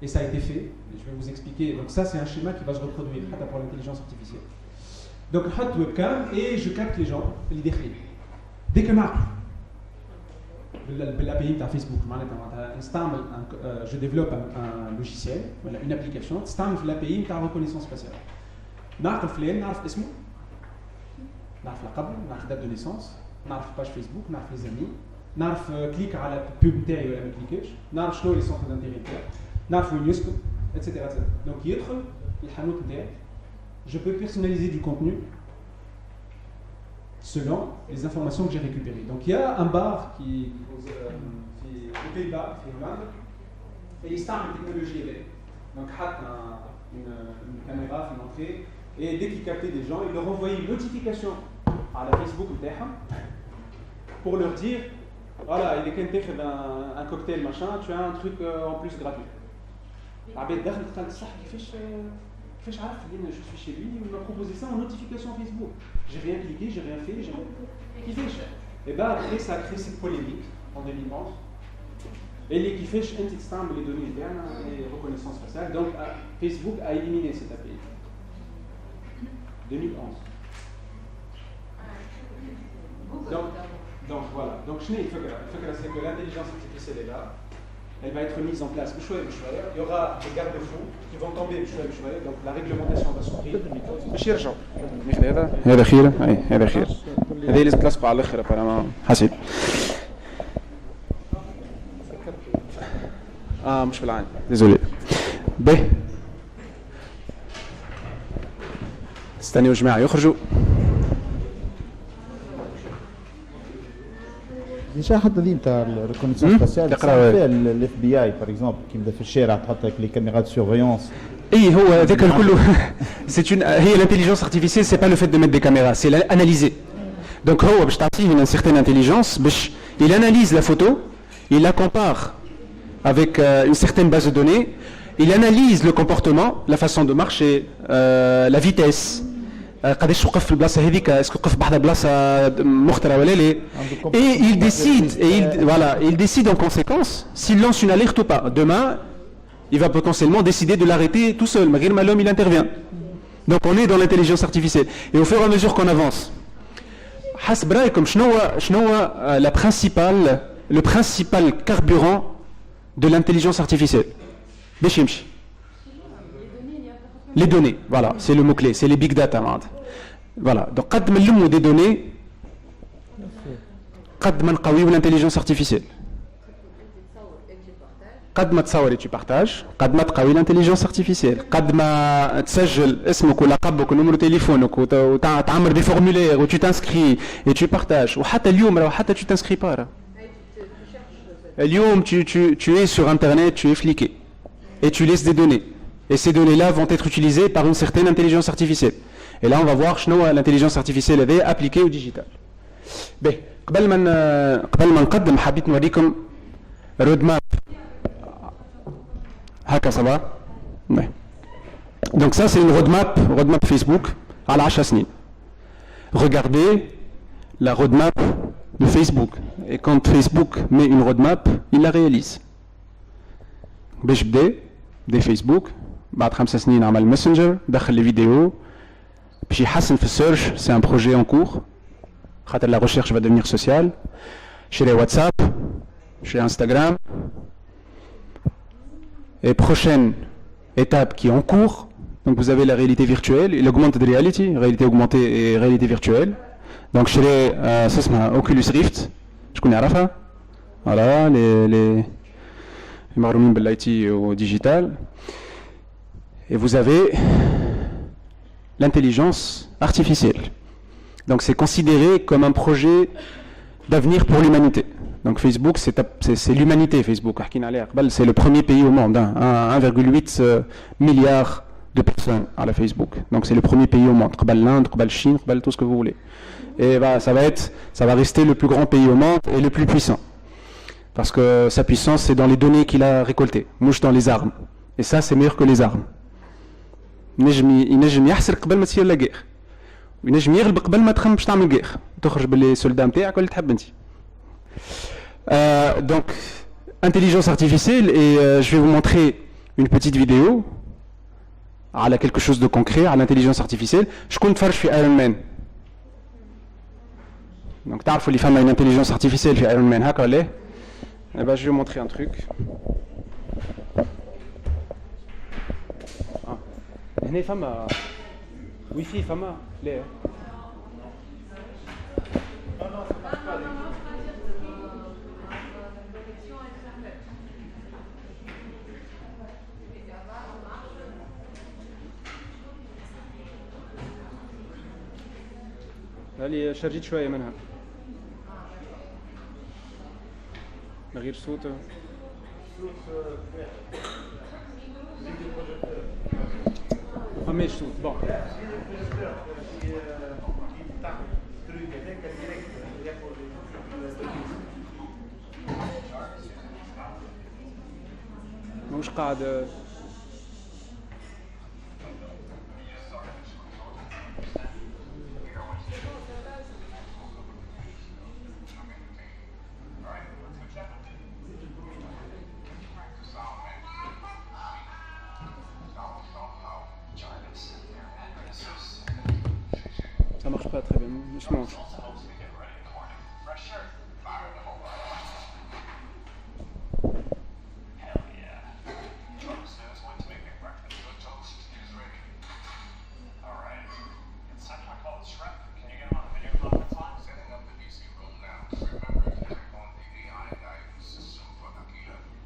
et ça a été fait, je vais vous expliquer. Donc ça c'est un schéma qui va se reproduire pour l'intelligence artificielle. Donc, je fais webcam et je capte les gens, les décrits. Dès que l'API de Facebook, je développe un logiciel, une application, l'API de reconnaissance faciale. Je sais le la date de naissance, la page Facebook, les amis, je clique sur la pub ou la cliquer, je sais les centres d'intérêt, etc. Donc, je peux personnaliser du contenu selon les informations que j'ai récupérées. Donc il y a un bar qui aux Pays-Bas, et il installe une technologie. Donc une caméra, une entrée, et dès qu'il captait des gens, il leur envoyait une notification à la Facebook pour leur dire voilà, il est un cocktail machin, tu as un truc en plus gratuit. Je suis chez lui, il m'a proposé ça en notification Facebook. J'ai rien cliqué, j'ai rien fait, j'ai rien. Et bien après, ça a créé cette polémique en 2011. Et les qui fait, les données internes, les reconnaissances faciales. Donc Facebook a éliminé cette API. 2011. Donc voilà. Donc je n'ai c'est que l'intelligence artificielle est là. Elle va être mise en place. Il y aura des garde-fous qui vont tomber. Donc la réglementation va s'ouvrir. باش يرجعوا. هذا خير هذا خير. هذه لازم تلصقوا على الاخر حسيت. مش في العين ديزولي به استنيوا جماعة يخرجوا ديجا حتى دي نتاع الريكونيسونس فاسيال فيها الاف بي اي باغ اكزومبل كي نبدا في الشارع تحط لك لي كاميرا دو سيرفيونس اي هو هذاك الكل هي l'intelligence artificielle c'est pas le fait de mettre des caméras c'est l'analyser donc هو باش تعطيه une certaine intelligence باش il analyse la photo il la compare avec une certaine base de données il analyse le comportement la façon de marcher la vitesse قداش وقف في البلاصه هذيك اسكو وقف بحذا بلاصه مخترة ولا لا et il décide il décide en conséquence s'il lance une alerte ou pas demain il va potentiellement décider de l'arrêter tout seul malgré l'homme il intervient donc on est dans l'intelligence artificielle et au fur et à mesure qu'on avance حسب رايكم شنو le principal carburant de l'intelligence artificielle باش يمشي les données, voilà, c'est le mot-clé, c'est les big data. Voilà, donc قد ما نلموا des données قد ما نقويو l'intelligence artificielle. قد ما تصور et tu partages, قد ما تقوي l'intelligence artificielle. قد ما تسجل اسمك ولقبك ونمرو تليفونك وتعمر des formulaires où tu t'inscris et tu partages. وحتى اليوم راه حتى tu t'inscris pas. اليوم tu es sur internet, tu es fliqué et tu laisses des données. Et ces données-là vont être utilisées par une certaine intelligence artificielle. Et là, on va voir l'intelligence artificielle est appliquée au digital. Bien, قبل ما نقدم حبيت نوريكم road map. هكا ça va. Donc ça, c'est une road map Facebook على 10 سنين. Regardez la road map de Facebook. Et quand Facebook met une road map, il la réalise. باش بدي Facebook. بعد 5 سنين عمل ماسنجر دخل لي فيديو باش يحسن في السيرش سي ان بروجي ان كور خاطر لا ريشيرش va devenir sociale chez WhatsApp chez Instagram et prochaine étape qui est en cours donc vous avez la réalité virtuelle et l'augmented reality réalité augmentée et réalité virtuelle donc chez ça اسمها Oculus Rift شكون يعرفها voilà les المغرومين بالاي تي وديجيتال et vous avez l'intelligence artificielle. Donc c'est considéré comme un projet d'avenir pour l'humanité. Donc Facebook, c'est l'humanité, Facebook. C'est le premier pays au monde, 1,8 milliard de personnes à la Facebook. Donc c'est le premier pays au monde. L'Inde, la Chine, tout ce que vous voulez. Et ça va rester le plus grand pays au monde et le plus puissant. Parce que sa puissance, c'est dans les données qu'il a récoltées, mouche dans les armes. Et ça, c'est meilleur que les armes. ينجم يحسر قبل ما تصير لا غير وينجم يغلب قبل ما تخمم باش تعمل غير تخرج باللي سولدا نتاعك ولا تحب انت donc intelligence artificielle et je vais vous montrer une petite vidéo على quelque chose de concret على l'intelligence artificielle شكون تفرج في ايرون مان donc تعرفوا اللي فما une intelligence artificielle في ايرون مان هكا ولا eh ben je vais vous montrer un truc هنا فما ويفي فما لا هالي شرجيت شويه منها من غير صوت ماشي صوت بون مش قاعد Ça marche pas très bien, je mange.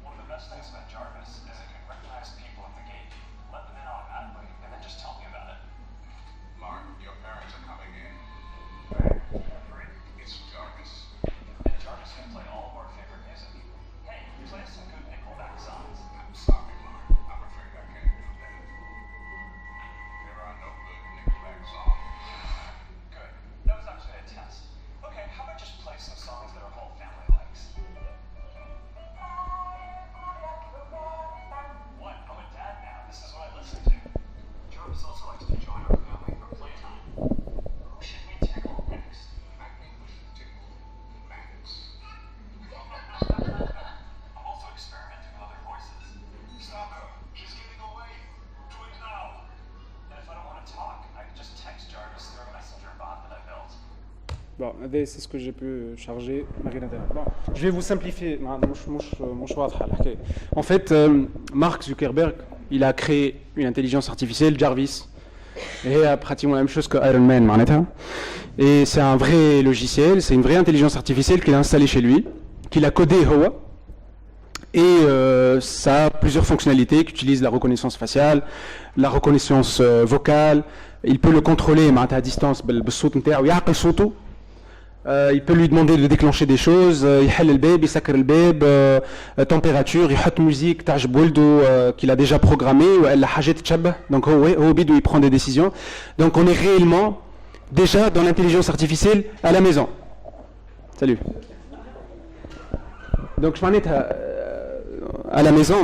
One of the best things about Jarvis Bon, c'est ce que j'ai pu charger. Bon, je vais vous simplifier. En fait, Mark Zuckerberg, il a créé une intelligence artificielle, Jarvis, et a pratiquement la même chose que Iron Man. Et c'est un vrai logiciel, c'est une vraie intelligence artificielle qu'il a installée chez lui, qu'il a codé Hawa. Et ça a plusieurs fonctionnalités qui utilisent la reconnaissance faciale, la reconnaissance vocale. Il peut le contrôler à distance. Il peut lui demander de déclencher des choses. Il حل الباب, il sacre le bébé, température, il met musique, تعجب ولده qu'il a déjà programmé, ou la حاجات تشبه. Donc هو بيدو il prend des décisions. Donc on est réellement déjà dans l'intelligence artificielle à la maison. Salut. Donc je m'en à la maison,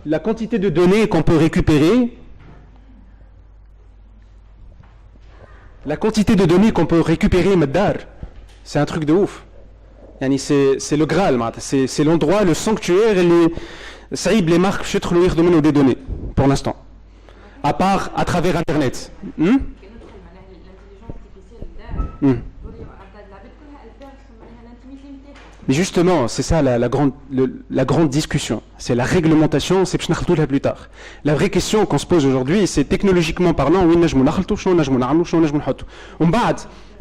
la quantité de données qu'on peut récupérer, Madar, c'est un truc de ouf. C'est le Graal, c'est l'endroit, le sanctuaire, les marques, je trouve des données, pour l'instant. À part à travers Internet. Mais justement, c'est ça la grande discussion. C'est la réglementation, c'est plus tard. La vraie question qu'on se pose aujourd'hui, c'est technologiquement parlant, une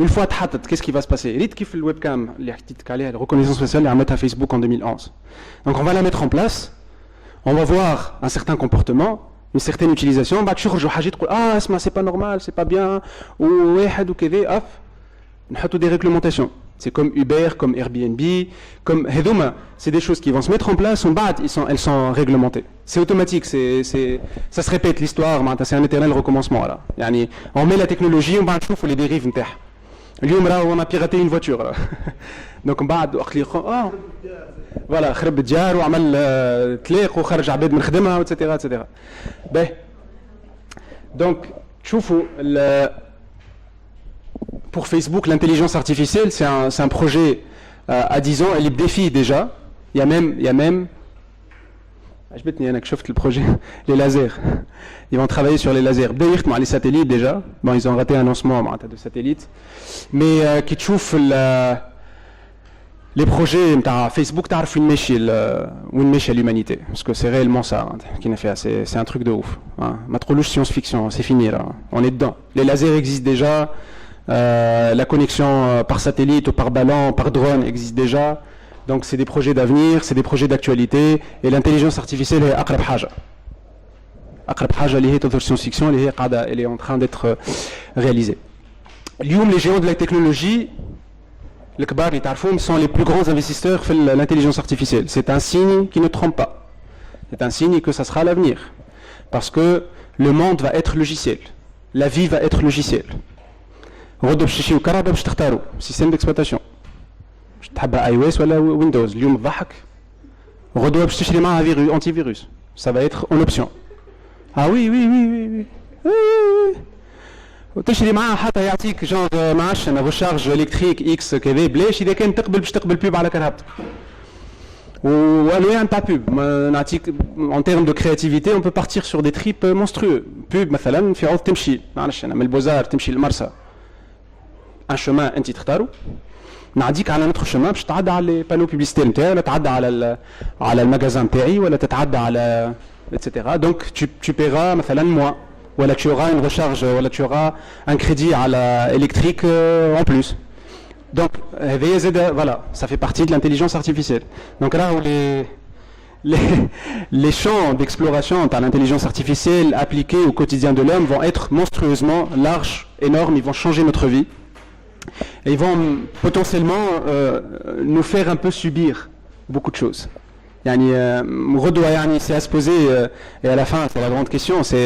fois qu'est-ce qui va se passer? Le webcam, la reconnaissance faciale, la mettre à Facebook en 2011. Donc on va la mettre en place, on va voir un certain comportement, une certaine utilisation, c'est pas normal, c'est pas bien, ou des réglementations. C'est comme Uber, comme Airbnb, comme Hedoma. C'est des choses qui vont se mettre en place, elles sont réglementées. C'est automatique, ça se répète l'histoire, c'est un éternel recommencement. Là. On met la technologie, on va trouver les dérives. On a piraté une voiture. Là. Donc on va voilà, خرب الديار وعمل تلاق وخرج عباد من خدمها etc. Donc, شوفوا pour Facebook, l'intelligence artificielle, c'est un projet à 10 ans, elle est défie déjà. Il y a même le projet, les lasers. Ils vont travailler sur les lasers. D'ailleurs, les satellites déjà. Bon, ils ont raté un lancement de satellites. Mais qui touche les projets de Facebook, tu as une mèche à l'humanité. Parce que c'est réellement ça qui fait. C'est un truc de ouf. Ma trop science-fiction, c'est fini là. On est dedans. Les lasers existent déjà. La connexion par satellite ou par ballon, par drone existe déjà. Donc c'est des projets d'avenir, c'est des projets d'actualité. Et l'intelligence artificielle est أقرب حاجة. أقرب حاجة اللي هي تظهر science-fiction, elle est en train d'être réalisée. اليوم les géants de la technologie, les كبار اللي تعرفوهم, sont les plus grands investisseurs في l'intelligence artificielle. C'est un signe qui ne trompe pas. C'est un signe que ça sera l'avenir. Parce que le monde va être logiciel. La vie va être logiciel. غدوا باش تشريو كهرباء باش تختاروا سيستم ديكسبلوطاسيون باش تحبها اي او اس ولا ويندوز اليوم تضحك غدوا باش تشري معها فيروس انتي فيروس ça va être en option oui وتشري معها حتى يعطيك جونغ ما عادش انا ريشارج الكتريك اكس كذا بلاش اذا كان تقبل باش تقبل بوب على كرهبتك والوان تاع بوب نعطيك en termes de créativité on peut partir sur des tripes monstrueux pub مثلا في عوض تمشي ما عرفتش انا من البوزار تمشي للمرسى un chemin انت تختاروا نعديك على نوتر chemin باش تعدى على لي بانو بوبليسيتير نتاعي ولا تعدى على المغازان نتاعي ولا تتعدى على etc. donc tu paieras مثلا moi ولا tu auras une recharge ولا tu auras un crédit على électrique en plus. Donc voilà, ça fait partie de l'intelligence artificielle. Donc là où les champs d'exploration par l'intelligence artificielle appliqués au quotidien de l'homme vont être monstrueusement larges, énormes, ils vont changer notre vie. Et ils vont potentiellement nous faire un peu subir beaucoup de choses. C'est à se poser, et à la fin, c'est la grande question, c'est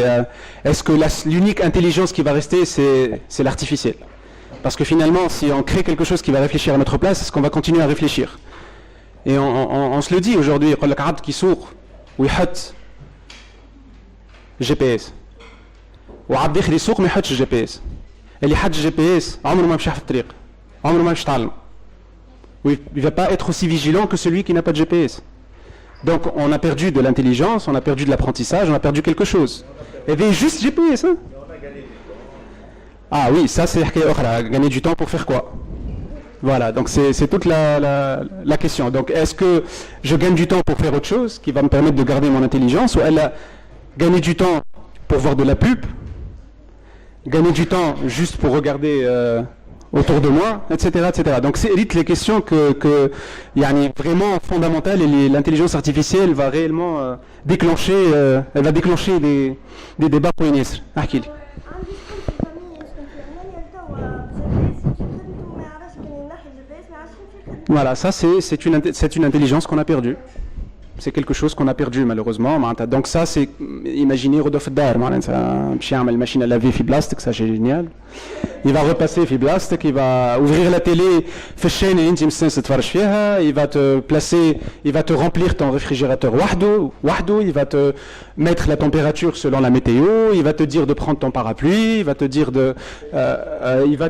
est-ce que l'unique intelligence qui va rester, c'est l'artificiel? Parce que finalement, si on crée quelque chose qui va réfléchir à notre place, est-ce qu'on va continuer à réfléchir? Et on se le dit aujourd'hui, il y a le cadre qui s'ouvre, où il y a GPS. Ou il y a le GPS. اللي حد جي بي اس عمره ما مشى في الطريق عمره ما يتعلم il va pas être aussi vigilant que celui qui n'a pas de GPS. Donc on a perdu de l'intelligence, on a perdu de l'apprentissage, on a perdu quelque chose. Il y avait juste GPS Ah oui, ça c'est حكاية أخرى. Gagner du temps pour faire quoi? Voilà, donc c'est toute la question. Donc est-ce que je gagne du temps pour faire autre chose qui va me permettre de garder mon intelligence, ou elle a gagné du temps pour voir de la pub, gagner du temps juste pour regarder autour de moi, etc., etc. Donc c'est les questions que vraiment fondamentales, et l'intelligence artificielle va réellement déclencher, elle va déclencher des débats pour Inès. Ahkili. Voilà, ça c'est une intelligence qu'on a perdue. C'est quelque chose qu'on a perdu malheureusement. Donc ça c'est, imaginez Rodolphe Dar, une machine à laver fiblastique, ça c'est génial. Il va repasser fiblastique, il va ouvrir la télé, il va te placer, il va te remplir ton réfrigérateur wahdo, il va te mettre la température selon la météo, il va te dire de prendre ton parapluie, il va te dire il va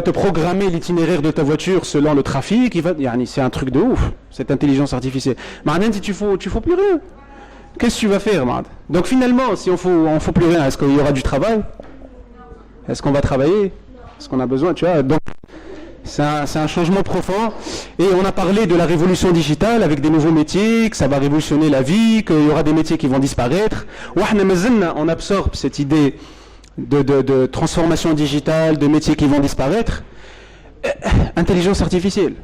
te programmer l'itinéraire de ta voiture selon le trafic, c'est un truc de ouf, cette intelligence artificielle. Maintenant, tu fais plus rien. Qu'est-ce que tu vas faire, Mad? Donc finalement, si on faut plus rien, est-ce qu'il y aura du travail? Est-ce qu'on va travailler? Est-ce qu'on a besoin, tu vois? Donc c'est un changement profond. Et on a parlé de la révolution digitale avec des nouveaux métiers, que ça va révolutionner la vie, qu'il y aura des métiers qui vont disparaître. On absorbe cette idée de transformation digitale, de métiers qui vont disparaître. Intelligence artificielle.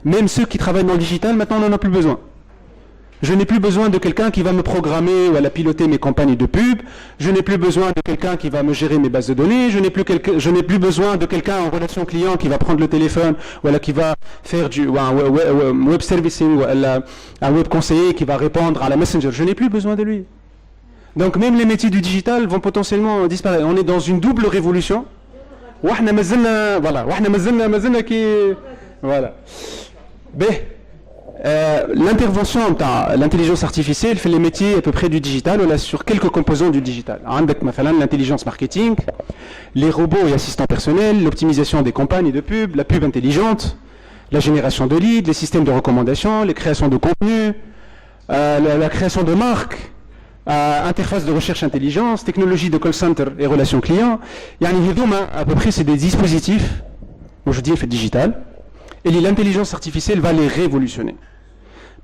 Même ceux qui travaillent dans le digital, maintenant on n'en a plus besoin. Je n'ai plus besoin de quelqu'un qui va me programmer ou à la piloter mes campagnes de pub. Je n'ai plus besoin de quelqu'un qui va me gérer mes bases de données. Je n'ai plus besoin de quelqu'un en relation client qui va prendre le téléphone ou qui va faire un web servicing ou un web conseiller qui va répondre à la messenger. Je n'ai plus besoin de lui. Donc même les métiers du digital vont potentiellement disparaître. On est dans une double révolution. Voilà. L'intervention de l'intelligence artificielle fait les métiers à peu près du digital, ou là sur quelques composants du digital. L'intelligence marketing, les robots et assistants personnels, l'optimisation des campagnes de pub, la pub intelligente, la génération de leads, les systèmes de recommandation, les créations de contenu, la création de marques, interface de recherche intelligence, technologie de call center et relations clients. À peu près c'est des dispositifs, je dis fait digital, et l'intelligence artificielle va les révolutionner.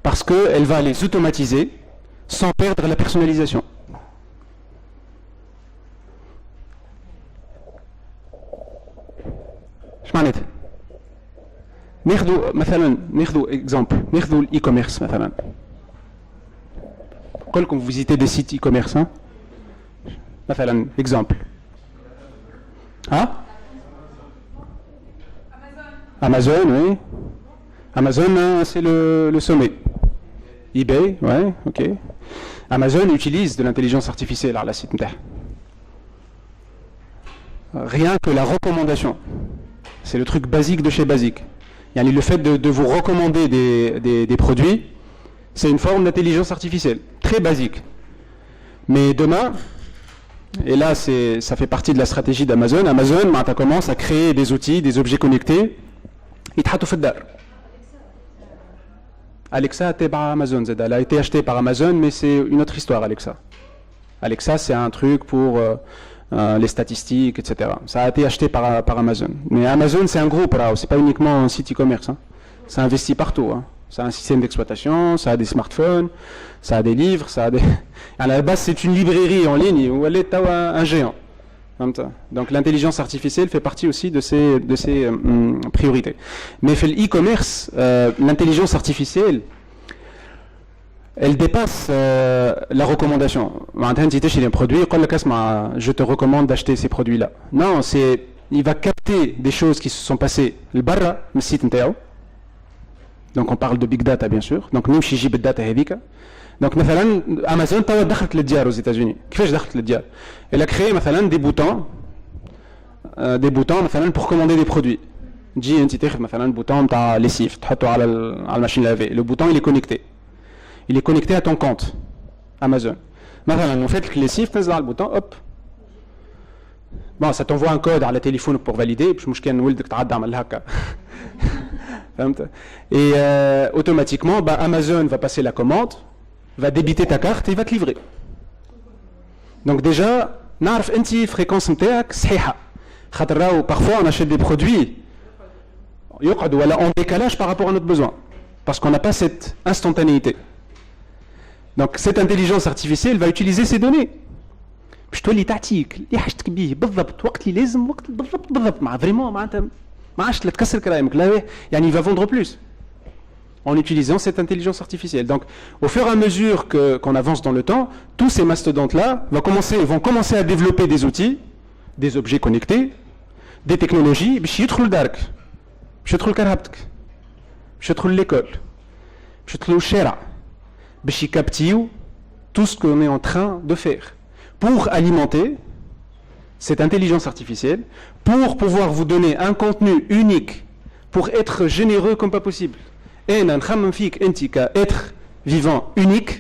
Parce qu'elle va les automatiser sans perdre la personnalisation. Je m'en ai. Nerdou exemple, Nerdou e-commerce مثلا. Quand vous visitez des sites e-commerce, hein? مثلا exemple. Amazon, oui. Amazon, c'est le sommet. eBay, ouais, ok. Amazon utilise de l'intelligence artificielle à la site. Rien que la recommandation. C'est le truc basique de chez basique. Le fait de vous recommander des produits, c'est une forme d'intelligence artificielle. Très basique. Mais demain, et là ça fait partie de la stratégie d'Amazon, Amazon commence à créer des outils, des objets connectés. Alexa elle a été achetée par Amazon, mais c'est une autre histoire. Alexa c'est un truc pour les statistiques, etc. Ça a été acheté par Amazon, mais Amazon c'est un groupe, c'est pas uniquement un site e-commerce, hein. Ça investit partout, hein. Ça a un système d'exploitation, ça a des smartphones, ça a des livres, à la base c'est une librairie en ligne où elle est un géant. Donc l'intelligence artificielle fait partie aussi de ces priorités. Mais fait l'e-commerce, l'intelligence artificielle, elle dépasse la recommandation. Chez un produit, je te recommande d'acheter ces produits-là. Non, il va capter des choses qui se sont passées le barra, le site interne. Donc on parle de big data bien sûr. Donc nous chez data هذيك. Donc مثلا Amazon توا دخلت للديار aux États-Unis. كيفاش دخلت للديار؟ Elle a créé مثلا des boutons مثلا pour commander des produits. تجي انت تاخذ مثلا bouton تاع lessive تحطه على الماشين لافي. Le bouton il est connecté. Il est connecté à ton compte Amazon. مثلا on fait le lessive تنزل على le bouton hop. Bon, ça t'envoie un code à la téléphone pour valider, مش مشكل ولدك تعدى عمل هكا. Et automatiquement Amazon va passer la commande, va débiter ta carte et va te livrer. Donc déjà نعرف انت fréquence نتاعك صحيحه. Parfois on achète des produits en décalage par rapport à notre besoin, parce qu'on n'a pas cette instantanéité. Donc cette intelligence artificielle va utiliser ces données. باش تولي تعطيك اللي حاجتك بيه بالضبط وقت اللي لازم وقت بالضبط مع فريمون معناتها ما عادش تكسر كرايمك لا يعني il va vendre plus en utilisant cette intelligence artificielle. Donc au fur et à mesure qu'on avance dans le temps, tous ces mastodontes là vont commencer à développer des outils, des objets connectés, des technologies باش يدخلوا لدارك باش يدخلوا لكرهبتك باش يدخلوا l'école باش يدخلوا الشارع باش يكابتيو tout ce qu'on est en train de faire pour alimenter cette intelligence artificielle, pour pouvoir vous donner un contenu unique, pour être généreux comme pas possible. Et un être vivant unique,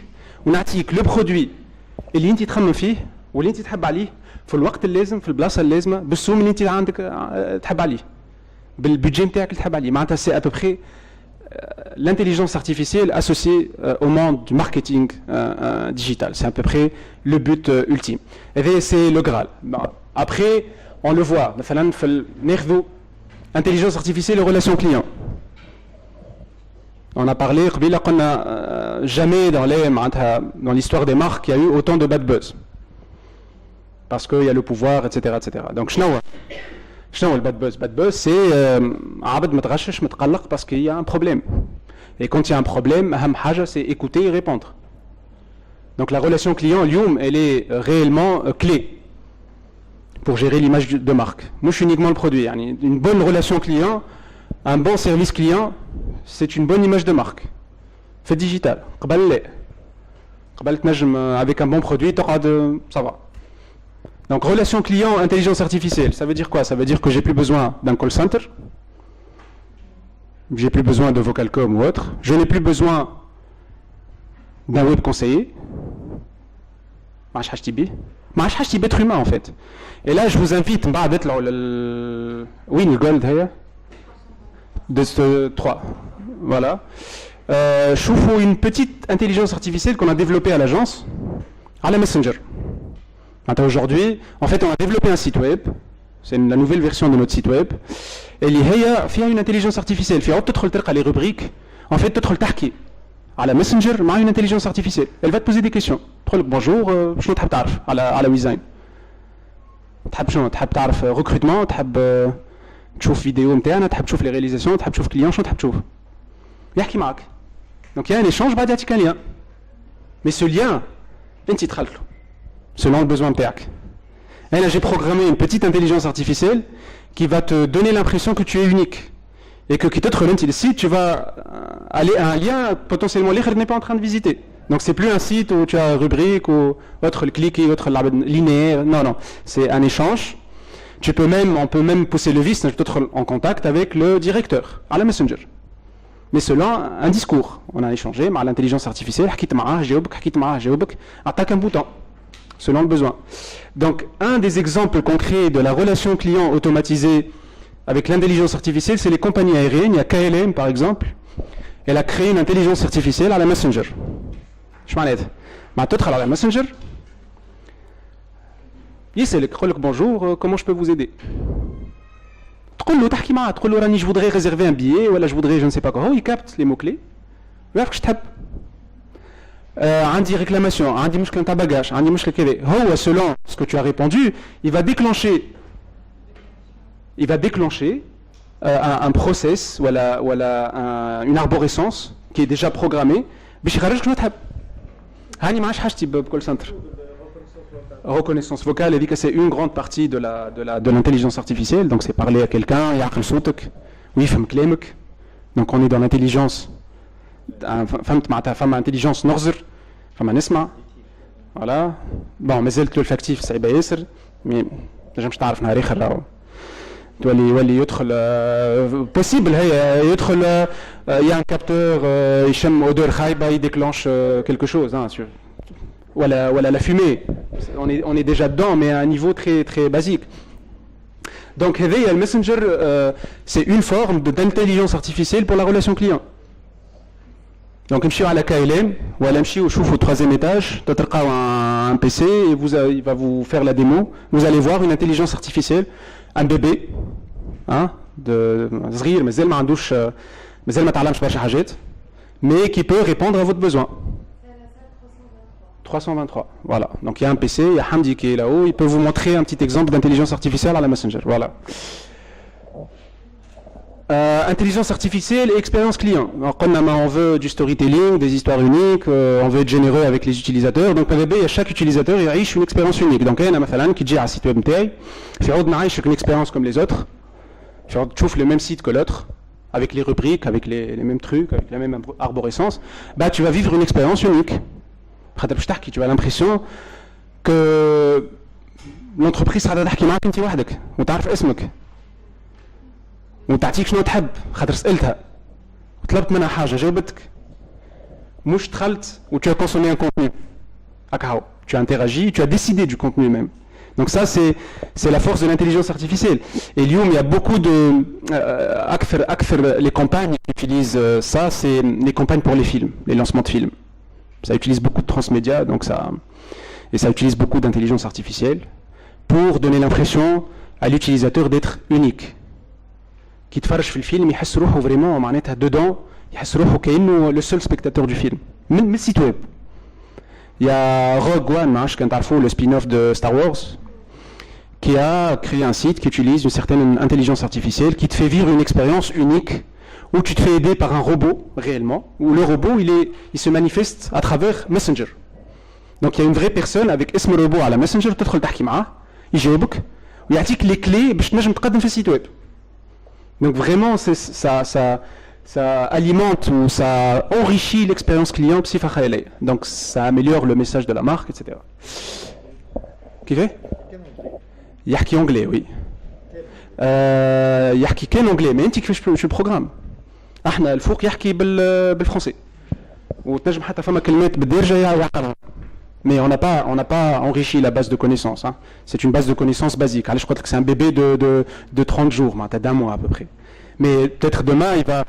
on a le produit, et l'inti tramam fih, ou l'inti تحب عليه في الوقت اللازم في البلاصة اللازمة بالسوم اللي انت عندك تحب عليه بالبudget نتاعك اللي تحب عليه. معناتها c'est à peu près l'intelligence artificielle associée au monde du marketing digital. C'est à peu près le but ultime. Et c'est le Graal. Après, on le voit. Intelligence artificielle et relations clients. On a parlé, jamais dans l'histoire des marques, il y a eu autant de bad buzz. Parce qu'il y a le pouvoir, etc. etc. Donc, شنو le bad buzz? Bad buzz, c'est عبد متغشش متقلق parce qu'il y a un problème. Et quand il y a un problème, أهم حاجة c'est écouter et répondre. Donc la relation client, اليوم, elle est réellement clé pour gérer l'image de marque. مش uniquement le produit. يعني une bonne relation client, un bon service client, c'est une bonne image de marque. في digital. قبل تنجم avec un bon produit, ça va. Donc, relation client, intelligence artificielle, ça veut dire quoi? Ça veut dire que j'ai plus besoin d'un call center, j'ai plus besoin de Vocalcom ou autre, je n'ai plus besoin d'un web conseiller, d'être humain en fait. Et là, je vous invite, oui, Gold, de ce 3, voilà. Je vous une petite intelligence artificielle qu'on a développée à l'agence, à la Messenger. Aujourd'hui, en fait, on a développé un site web. C'est la nouvelle version de notre site web. Et il y a une intelligence artificielle. Il y a les rubriques. En fait, tu as à la Messenger, il y a une intelligence artificielle. Elle va te poser des questions. Bonjour, je ne sais pas à la Wizain. Tu veux تعرف recrutement, tu veux تشوف vidéo نتاعنا, tu veux تشوف les réalisations, tu veux تشوف clients, شنو تحب تشوف. يحكي معك. Donc il y a un échange, بعد يعطيك un lien. Mais ce lien, انت تدخل له. Selon le besoin de PEAC. Et là, j'ai programmé une petite intelligence artificielle qui va te donner l'impression que tu es unique. Et que qui te relève le site, tu vas aller à un lien potentiellement l'autre n'est pas en train de visiter. Donc c'est plus un site où tu as rubrique ou autre le cliquer, autre linéaire. Non, non. C'est un échange. On peut même pousser le vice, être en contact avec le directeur, à la Messenger. Mais selon un discours. On a échangé avec l'intelligence artificielle, attaque un bouton. Selon le besoin. Donc, un des exemples concrets de la relation client automatisée avec l'intelligence artificielle, c'est les compagnies aériennes. Il y a KLM, par exemple. Elle a créé une intelligence artificielle à la Messenger. Je m'en aide. Mais à la Messenger, il c'est le bonjour, comment je peux vous aider? Je voudrais réserver un billet, ou je voudrais je ne sais pas quoi. Il capte les mots-clés. عندي réclamation, عندي مشكلة نتاع bagage, عندي مشكلة كذا. هو selon ce que tu as répondu, il va déclencher un process ou une arborescence qui est déjà programmée باش يخرجك شنو تحب. هاني ما عادش حاجتي بكول سنتر. Reconnaissance vocale, et c'est une grande partie de l'intelligence artificielle. Donc c'est parler à quelqu'un, يعقل صوتك ويفهم كلامك. Donc on est dans l'intelligence. فهمت معناتها فما انتليجنس نغزر فما نسمع فوالا بون مازالت الفاكتيف صعيبه ياسر مي تنجمش تعرف نهار اخر راهو تولي يدخل بوسيبل هي يدخل يا ان كابتور يشم اودور خايبه يديكلونش كيلكو شوز ولا la fumée on est déjà dedans mais à un niveau très très basique. Donc le Messenger c'est une forme d'intelligence artificielle pour la relation client. Donc, je suis à la KLM, ou à l'MCI, au troisième étage, tu as un PC et il va vous faire la démo. Vous allez voir une intelligence artificielle. un bébé, hein, de صغير مازال ما عندوش مازال ما تعلمش برشا حاجات mais qui peut répondre à votre besoin. 323, voilà. Donc il y a un PC, il y a Hamdi qui est là-haut, il peut vous montrer un petit exemple d'intelligence artificielle à la Messenger, voilà. Intelligence artificielle et expérience client. Alors, on veut du storytelling, des histoires uniques, on veut être généreux avec les utilisateurs. Donc, PVB, chaque utilisateur, il a une expérience unique. Donc, il y a un qui dit à un site web, il fait une expérience comme les autres. Tu trouves le même site que l'autre, avec les rubriques, avec les mêmes trucs, avec la même arborescence. Bah, tu vas vivre une expérience unique. Tu as l'impression que l'entreprise sera d'adhaki معك انت وحدك وتعرف اسمك. وتعطيك شنو تحب خاطر سألتها وطلبت منها حاجة جاوبتك مش دخلت و tu as consommé un contenu هكا tu as interagi, tu as décidé du contenu même. Donc ça c'est la force de l'intelligence artificielle. Et اليوم il y a beaucoup de أكثر les campagnes qui utilisent ça, c'est les campagnes pour les films, les lancements de films. Ça utilise beaucoup de transmédia, donc ça utilise beaucoup d'intelligence artificielle pour donner l'impression à l'utilisateur d'être unique. Qui تفرج في الفيلم يحس روحه vraiment معناتها dedans يحس روحه كأنه le seul spectateur du film من site web. Il y a Rogue One, ما عرفتش كان تعرفوا le spin-off de Star Wars qui a créé un site qui utilise une certaine intelligence artificielle qui te fait vivre une expérience unique où tu te fais aider par un robot réellement, où le robot il se manifeste à travers Messenger. Donc il y a une vraie personne avec اسم robot à la Messenger تدخل تحكي معاه يجاوبك ويعطيك les clés باش تنجم تقدم في السيت ويب. Donc vraiment, ça alimente ou ça enrichit l'expérience client psy. Donc ça améliore le message de la marque, etc. Qui fait Yahki anglais, oui. Yahki qu'en anglais, mais tu fais le programme. احنا الفوق يحكي بالفرنسي. وتنجم حتى فما كلمات بالدارجة يعقلها. Mais on n'a pas enrichi la base de connaissances. Hein. C'est une base de connaissances basique. Allez, je crois que c'est un bébé de 30 jours, d'un mois à peu près. Mais peut-être demain, il a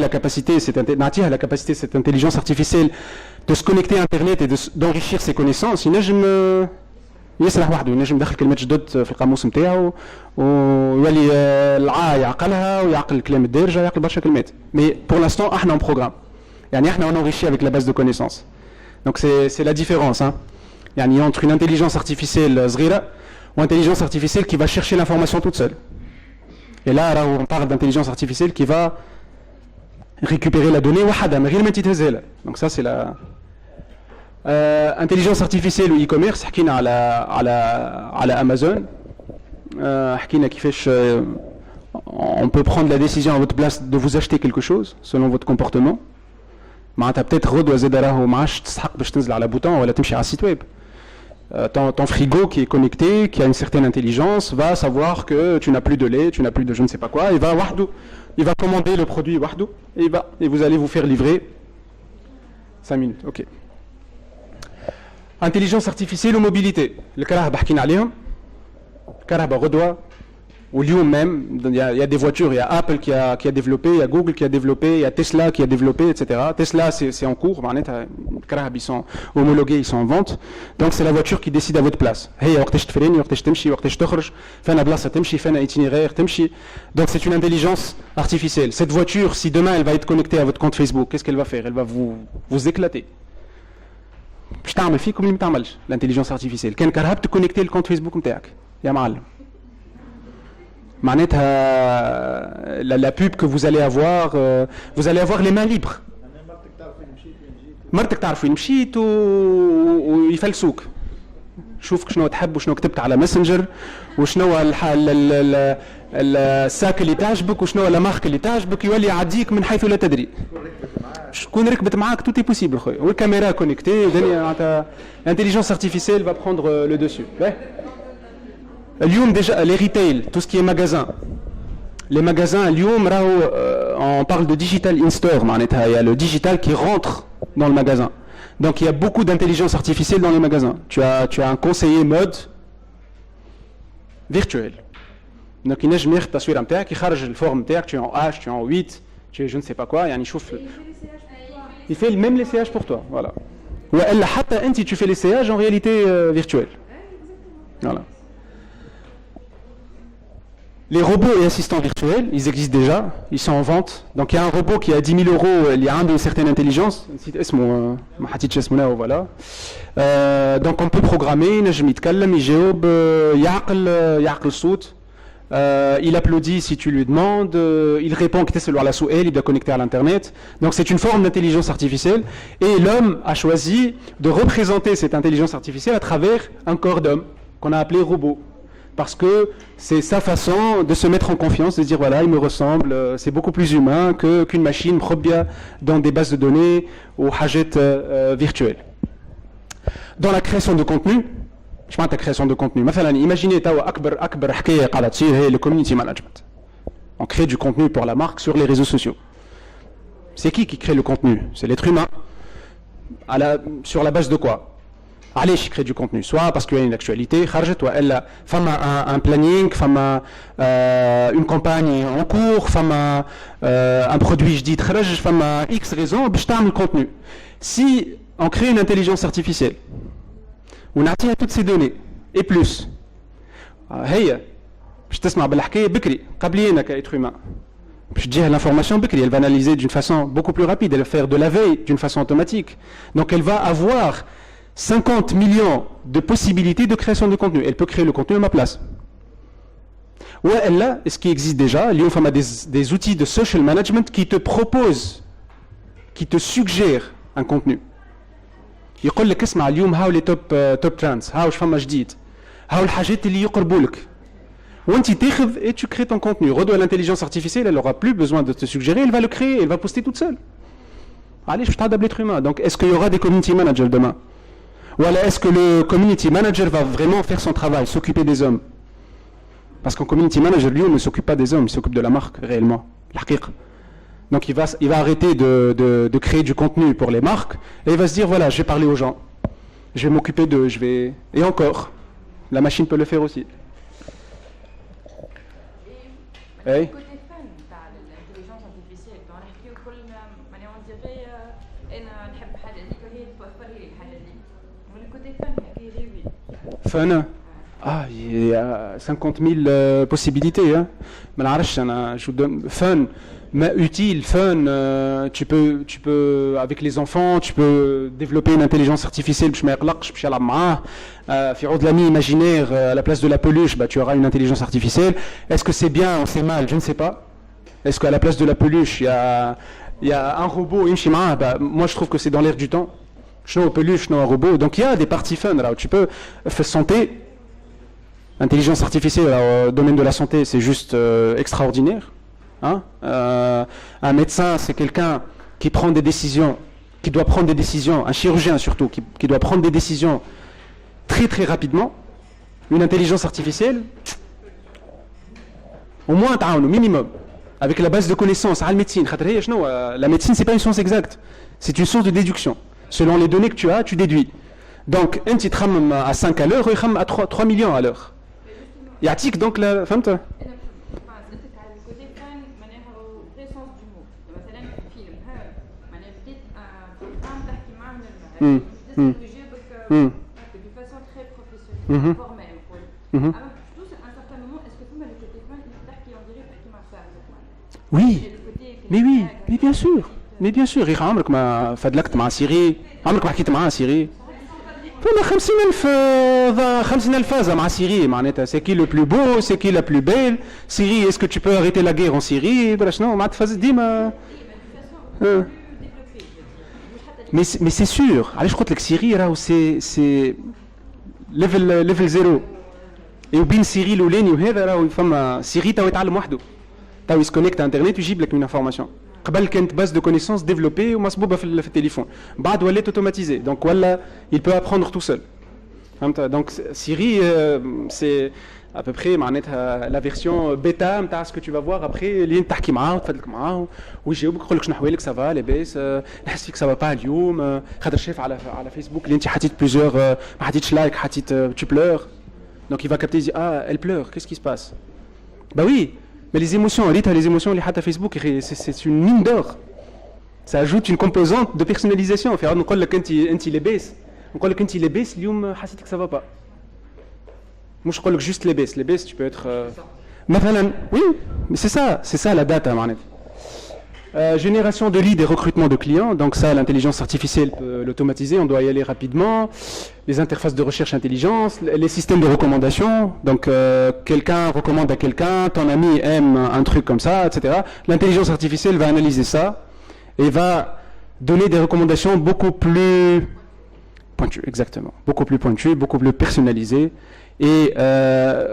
la capacité, cette intelligence artificielle de se connecter à Internet et d'enrichir ses connaissances. يسرح وحده ينجم يدخل كلمات جدد في القاموس نتاعو ويولي العا يعقلها ويعقل الكلام الدارجة يعقل برشا كلمات. Mais pour l'instant, احنا en programme. يعني احنا on enrichit avec la base de connaissances. Donc c'est la différence, hein. Il y a entre une intelligence artificielle zrira ou une intelligence artificielle qui va chercher l'information toute seule. Et là on parle d'intelligence artificielle qui va récupérer la donnée wahada mais غير ما تتهزها. Donc ça c'est la intelligence artificielle ou e-commerce. حكينا على Amazon. حكينا كيفاش on peut prendre la décision à votre place de vous acheter quelque chose selon votre comportement. معناتها peut-être غدوه زاد راهو ما عادش تستحق باش تنزل على بوتون ولا تمشي على السيت ويب. Ton frigo qui est connecté, qui a une certaine intelligence, va savoir que tu n'as plus de lait, tu n'as plus de je ne sais pas quoi, il va commander le produit wahdou et vous allez vous faire livrer 5 minutes. OK. Intelligence artificielle ou mobilité. Le كرهبة حكينا عليهم. كرهبة غدوه واليوم même, il y a des voitures, il y a Apple qui a développé, il y a Google qui a développé, il y a Tesla qui a développé, etc. Tesla, c'est en cours, ils sont homologués, ils sont en vente. Donc c'est la voiture qui décide à votre place. Hey, وقتاش تفريني, وقتاش تمشي, وقتاش تخرج, فين بلاصة تمشي, فين itinéraire تمشي. Donc c'est une intelligence artificielle. Cette voiture, si demain elle va être connectée à votre compte Facebook, qu'est-ce qu'elle va faire? Elle va vous éclater. باش تعمل فيكم اللي ما تعملش l'intelligence artificielle. كان كرهب تكونيكتي الكونت فيسبوك نتاعك يا معلم. معناتها la pub que vous allez avoir les mains libres. مرتك تعرف وين مشيت ويفلسوك. شوفك شنو تحب وشنو كتبت على ماسنجر وشنو الساك اللي تعجبك وشنو المارك اللي تعجبك يولي يعديك من حيث لا تدري. شكون ركبت معاك tout est possible خويا. والكاميرا كونيكتي الدنيا معناتها l'intelligence artificielle va prendre le dessus. اليوم déjà les retail, tout ce qui est magasin. Les magasins اليوم on parle de digital in-store معناتها il y a le digital qui rentre dans le magasin. Donc il y a beaucoup d'intelligence artificielle dans les magasins. Tu as un conseiller mode virtuel. Donc ينجم ياخذ التصويره نتاعك يخرج الفورم نتاعك tu es en H, tu es en 8, tu es je ne sais pas quoi يعني يشوف il fait même l'essayage pour toi, voilà. والا حتى انت tu fais l'essayage en réalité virtuelle. Voilà. Les robots et assistants virtuels, ils existent déjà, ils sont en vente. Donc il y a un robot qui a 10 000 euros, il y a une certaine intelligence. Voilà. Donc on peut programmer, il applaudit si tu lui demandes, il répond que c'est la souel, il doit connecter à l'internet. Donc c'est une forme d'intelligence artificielle et l'homme a choisi de représenter cette intelligence artificielle à travers un corps d'homme qu'on a appelé robot. Parce que c'est sa façon de se mettre en confiance, de se dire voilà, il me ressemble, c'est beaucoup plus humain qu'une machine probia dans des bases de données ou hajet virtuelles. Dans la création de contenu, je parle de la création de contenu. Imaginez le community management. On crée du contenu pour la marque sur les réseaux sociaux. C'est qui crée le contenu? C'est l'être humain. Sur la base de quoi? Allez, je crée du contenu, soit parce qu'il y a une actualité, un planning, une campagne en cours, un produit, je dis, X raisons, je t'arme le contenu. Si on crée une intelligence artificielle, on attire toutes ces données, et plus, je t'esma بالحكاية بكري قبلينا كêtre humain. Je dis l'information بكري, elle va analyser d'une façon beaucoup plus rapide, elle va faire de la veille d'une façon automatique. Donc elle va avoir 50 millions de possibilités de création de contenu. Elle peut créer le contenu à ma place. Ou elle là, ce qui existe déjà, il y a des outils de social management qui te proposent, qui te suggèrent un contenu. يقول لك اسمع اليوم هاو لي توب ترانس هاو فما جديد هاو الحاجات اللي يقربوا لك وانت تاخذ et tu crées ton contenu. Redois l'intelligence artificielle, elle n'aura plus besoin de te suggérer, elle va le créer, elle va poster toute seule. Allez, je t'adapte l'être humain. Donc est-ce qu'il y aura des community managers demain? Ou alors est-ce que le community manager va vraiment faire son travail, s'occuper des hommes? Parce qu'un community manager, lui, ne s'occupe pas des hommes, il s'occupe de la marque réellement, l'haqiq. Donc il va arrêter de créer du contenu pour les marques et il va se dire voilà, je vais parler aux gens, je vais m'occuper d'eux, et encore, la machine peut le faire aussi. Hey. Côté fun تاع l'intelligence artificielle, on نحكيو كل معناها on dirait انا نحب حاجه هذيك وهي توفر لي الحاجه دي. من côté fun هكا غير Fun. Ah, il y a 50 000 possibilités. Hein. Mais je vous donne fun, mais utile, fun. Tu peux, avec les enfants, tu peux développer une intelligence artificielle. Je de l'ami imaginaire à la place de la peluche, bah, tu auras une intelligence artificielle. Est-ce que c'est bien ou c'est mal? Je ne sais pas. Est-ce qu'à la place de la peluche, il y a un robot? Bah, moi, je trouve que c'est dans l'air du temps. Je n'ai peluche, je n'ai un robot. Donc il y a des parties fun. Là, où tu peux faire santé. L'intelligence artificielle au domaine de la santé, c'est juste extraordinaire. Hein? Un médecin, c'est quelqu'un qui prend des décisions, qui doit prendre des décisions, un chirurgien surtout, qui doit prendre des décisions très très rapidement. Une intelligence artificielle, au moins au minimum, avec la base de connaissances. La médecine, c'est pas une science exacte, c'est une science de déduction. Selon les données que tu as, tu déduis. Donc, un petit tram à 5 à l'heure, il à 3 millions à l'heure. يعطيك دونك لا فهمت؟ انت على الكوتي كان معناها بريسونس دو مو مثلا فيلم ها معناها بديت بروغرام تحكي معاه من المعنى يجيبك دو فاسون تري بروفيسيونيل فورمال نقول اما توصل ان سارتان مومون اسكو فما لو كوتي كان تحكي اون ديري تحكي مع صاحبك Oui, mais bien sûr, mais bien sûr. عمرك ما فدلكت مع سيري؟ عمرك ما حكيت معها سيري؟ فما 50,000 phases مع Syrie معناتها c'est qui le plus beau, c'est qui la plus belle. Syrie, est-ce que tu peux arrêter la guerre en Syrie? بلا شنو معناتها فاز ديما mais c'est sûr. علاش قلت لك سيري راهو c'est level 0 وبين سيري الاولاني وهذا راهو فما سيري تو يتعلم وحده تو يسكونيكت انترنت ويجيب لك une information. قبل كانت base de connaissances développée ومصبوبه في التليفون بعد ولات اوتوماتيزي دونك ولا il peut apprendre tout seul. فهمت؟ دونك سيري c'est à peu près معناتها la version bêta نتاع ce que tu vas voir après اللي تحكي معاه وتفدلك معاه ويجاوبك يقول لك شنو احوالك سافا لاباس نحس فيك سافا با اليوم خاطر شاف على فيسبوك اللي انت حطيت بليزيور ما حطيتش لايك حطيت tu pleures donc il va capter il dit ah elle pleure qu'est-ce qui se passe? Bah oui. Mais les émotions, les émotions, les à Facebook, c'est une mine d'or. Ça ajoute une composante de personnalisation. On dit que quand il est baisse, on dit que quand il est baisse, اليوم حسيتك ça va pas. Moi je crois que juste les baisses, tu peux être مثلا oui, mais c'est ça la data معناتها. Génération de leads et recrutement de clients, donc ça l'intelligence artificielle peut l'automatiser, on doit y aller rapidement. Les interfaces de recherche intelligence, les systèmes de recommandation, donc quelqu'un recommande à quelqu'un, ton ami aime un truc comme ça, etc. L'intelligence artificielle va analyser ça et va donner des recommandations beaucoup plus pointues, exactement, beaucoup plus pointues, beaucoup plus personnalisées. Et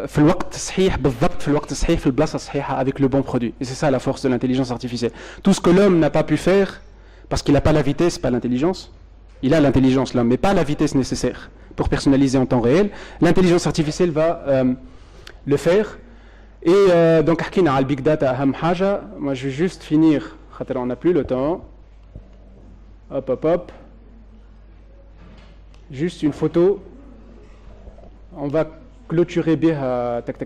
في الوقت الصحيح بالضبط في الوقت الصحيح في البلاصه الصحيحه avec le bon produit. Et c'est ça la force de l'intelligence artificielle. Tout ce que l'homme n'a pas pu faire parce qu'il n'a pas la vitesse, pas l'intelligence. Il a l'intelligence l'homme, mais pas la vitesse nécessaire pour personnaliser en temps réel. L'intelligence artificielle va le faire. Et donc حكينا على البيج داتا اهم حاجه. Moi je vais juste finir خاطر on n'a plus le temps. Hop. Juste une photo. On va clôturer bien tac,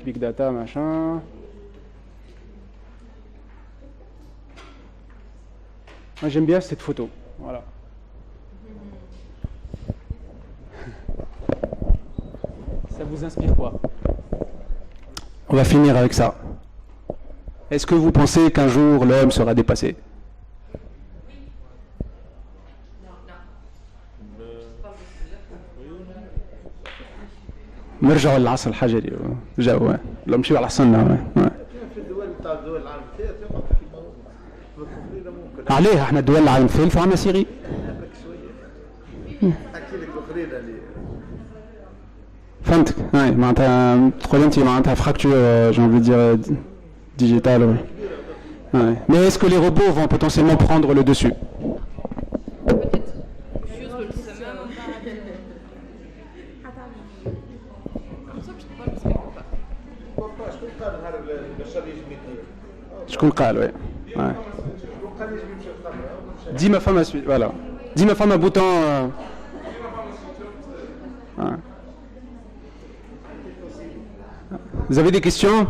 big data, machin. Moi j'aime bien cette photo, voilà. Ça vous inspire quoi? On va finir avec ça. Est-ce que vous pensez qu'un jour l'homme sera dépassé? نرجعوا للعصر الحجري جاوا ولا نمشيو على السنه في الدول تاع الدول العالم الثالث يقع في عليه احنا دول العالم الثالث وعندنا سيري احكي لك الاخرين اللي فهمتك هاي معناتها تقول انت معناتها فراكتور j'ai envie de dire digital ouais. Mais est-ce que les robots vont potentiellement prendre le dessus? شكون قال وي ديما فما سويت فوالا ديما فما بوتون Vous avez des questions?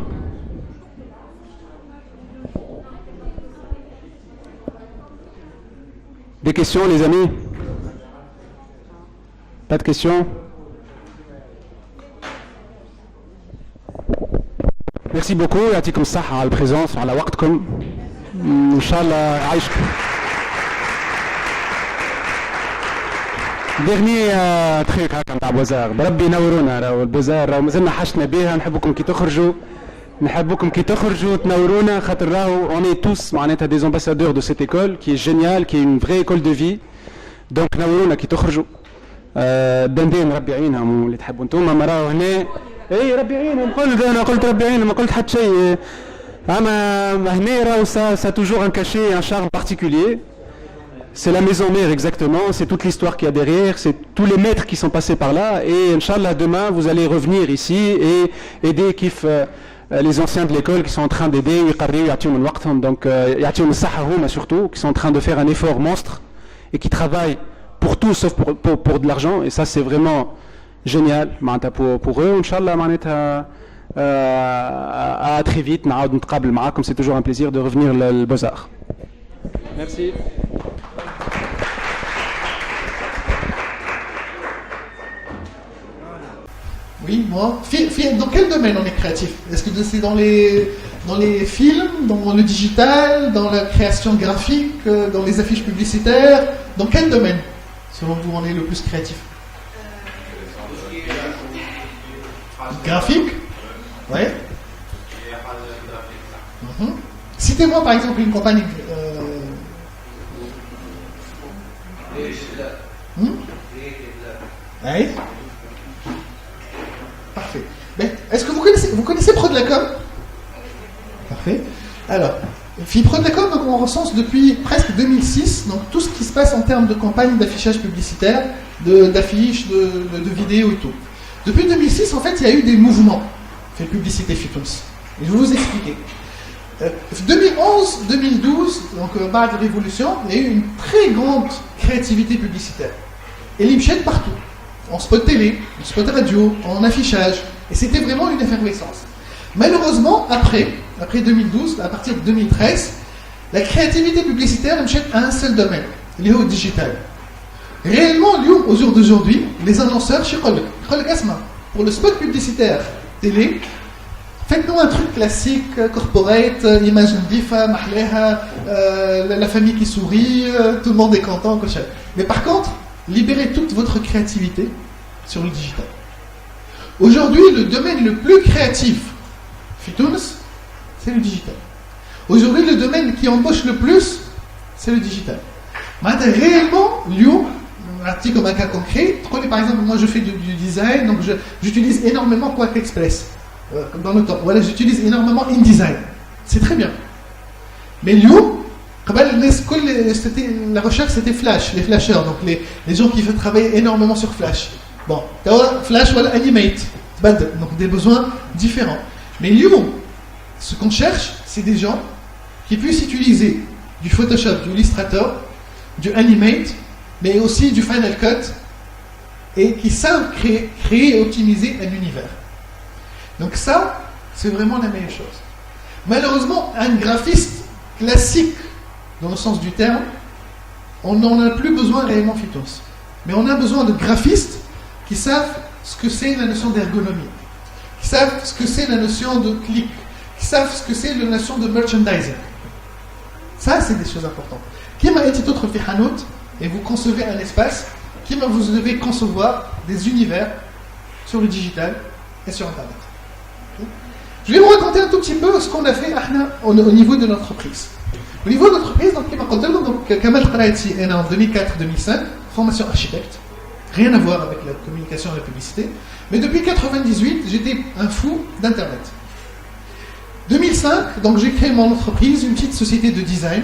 Des questions les amis? Pas de questions? Merci beaucoup, يعطيكم الصحة على البريزونس وعلى وقتكم. إن شاء الله يعيشكم. ديرني تخيك هكا نتاع بوزار، بربي ينورونا راهو البوزار راهو مازلنا حشنا بها، نحبكم كي تخرجوا تنورونا خاطر راهو on est tous معناتها des ambassadeurs de cette école qui est géniale, qui est une vraie école de vie. Donc نورونا كي تخرجوا. الدندين ربي يعينهم اللي تحبوا انتم راهو هنا. اي ربي يعينهم انا قلت ربي يعينهم ما قلت حتى شيء اما هنا راهو ça toujours un cachet un charme particulier. C'est la maison mère exactement, c'est toute l'histoire qu'il y a derrière, c'est tous les maîtres qui sont passés par là et Inch'Allah demain vous allez revenir ici et aider les anciens de l'école qui sont en train d'aider يقريو يعطيهم من وقتهم donc يعطيهم الصحة هما surtout qui sont en train de faire un effort monstre et qui travaillent pour tout sauf pour de l'argent et ça c'est vraiment génial pour eux Inch'Allah معناتها à très vite نعاود نتقابل معاكم c'est toujours un plaisir de revenir le Beaux-Arts. Merci. Oui, moi. Dans quel domaine on est créatif? Est-ce que c'est dans les films, dans le digital, dans la création graphique, dans les affiches publicitaires? Dans quel domaine, selon vous, on est le plus créatif? Graphique? Ouais. Citez-moi par exemple une compagnie. Ouais. Parfait. Mais est-ce que vous connaissez Prodlacom? Parfait. Alors, Prodlacom, donc on recense depuis presque 2006 donc tout ce qui se passe en termes de campagne d'affichage publicitaire, d'affiches, de vidéos et tout. Depuis 2006, en fait, il y a eu des mouvements. Fait publicité Fitons. Et je vais vous expliquer. 2011-2012, donc bas de révolution, il y a eu une très grande créativité publicitaire. Et l'imchède partout. En spot télé, en spot radio, en affichage. Et c'était vraiment une effervescence. Malheureusement, après 2012, à partir de 2013, la créativité publicitaire l'imchède à un seul domaine, lié au digital. Réellement, au jour d'aujourd'hui, les annonceurs chez Kolek Asma, pour le spot publicitaire télé, Faites-nous un truc classique, corporate, image ndifa, mahleha, la famille qui sourit, tout le monde est content, cochon. Mais par contre, libérez toute votre créativité sur le digital. Aujourd'hui, le domaine le plus créatif, Fitouns, c'est le digital. Aujourd'hui, le domaine qui embauche le plus, c'est le digital. Maintenant, réellement, Lyon, comme un cas concret, par exemple, moi je fais du design, donc j'utilise énormément Quark Express dans le temps. Voilà, j'utilise énormément InDesign. C'est très bien. Mais Lyon, la recherche c'était Flash, les flasheurs, donc les gens qui veulent travailler énormément sur Flash. Bon, Flash ou Animate, donc des besoins différents. Mais Lyon, ce qu'on cherche, c'est des gens qui puissent utiliser du Photoshop, du Illustrator, du Animate, mais aussi du Final Cut, et qui savent créer et optimiser un univers. Donc ça, c'est vraiment la meilleure chose. Malheureusement, un graphiste classique, dans le sens du terme, on n'en a plus besoin réellement Fitouns. Mais on a besoin de graphistes qui savent ce que c'est la notion d'ergonomie, qui savent ce que c'est la notion de clic, qui savent ce que c'est la notion de merchandising. Ça, c'est des choses importantes. Qui m'a été autre fait Hanout, et vous concevez un espace, qui m'a vous devez concevoir des univers sur le digital et sur Internet. Okay. Je vais vous raconter un tout petit peu ce qu'on a fait au niveau de l'entreprise. Au niveau de l'entreprise, donc Kamal Qaraiti est né en 2004-2005, formation architecte, rien à voir avec la communication et la publicité, mais depuis 1998, j'étais un fou d'Internet. 2005, donc j'ai créé mon entreprise, une petite société de design,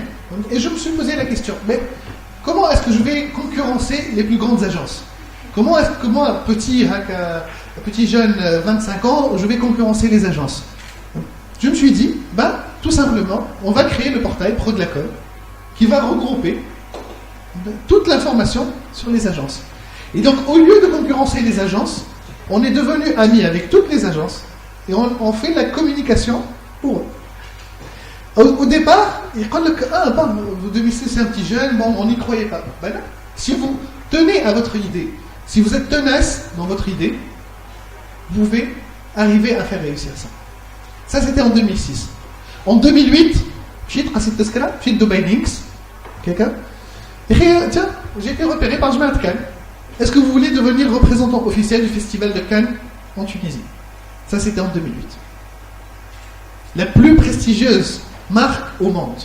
et je me suis posé la question, mais comment est-ce que je vais concurrencer les plus grandes agences? Comment est-ce que moi, petit jeune 25 ans, je vais concurrencer les agences? Je me suis dit, tout simplement, on va créer le portail ProDlacom qui va regrouper toute l'information sur les agences. Et donc, au lieu de concurrencer les agences, on est devenu amis avec toutes les agences et on fait la communication pour eux. Au départ, ils disent que vous devez c'est un petit jeune, bon, on n'y croyait pas. Ben non. Si vous tenez à votre idée, si vous êtes tenace dans votre idée, vous pouvez arriver à faire réussir ça. Ça, c'était en 2006. En 2008, j'ai fait Dubai Links. Quelqu'un? Tiens, j'ai été repéré par Jemaat Cannes. Est-ce que vous voulez devenir représentant officiel du festival de Cannes en Tunisie? Ça, c'était en 2008. La plus prestigieuse marque au monde.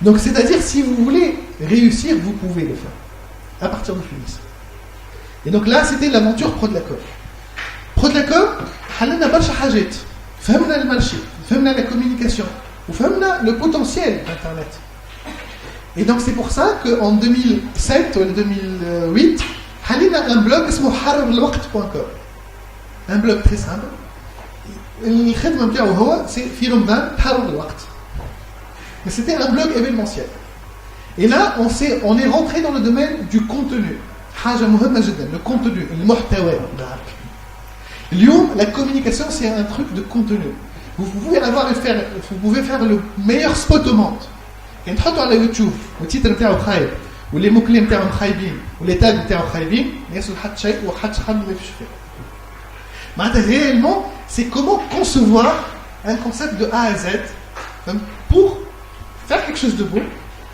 Donc, c'est-à-dire, si vous voulez réussir, vous pouvez le faire. À partir de Tunis. Et donc là, c'était l'aventure ProDlacom. ProDlacom, حلنا برشا حاجات. فهمنا المارشي, فهمنا la communication, ou فهمنا le potentiel d'Internet. Et donc c'est pour ça qu'en 2007 ou 2008, حلينا un blog اسمه حررالوقت.com. Un blog très simple. الخدمة بتاعه هو في رمضان حرر الوقت. Mais c'était un blog événementiel. Et là, on est rentré dans le domaine du contenu. حاجة مهمة جدا, le contenu, المحتوى. Lyon, la communication, c'est un truc de contenu. Vous pouvez faire le meilleur spot au monde. Et تحطوا على يوتيوب والتيتر نتاعو خايب واللي موكلي نتاعهم خايبين واللي تاج نتاعو خايبين ما يصل حتى شيء وحتى حد ما فيش فيه. معناتها réellement, c'est comment concevoir un concept de A à Z pour faire quelque chose de beau,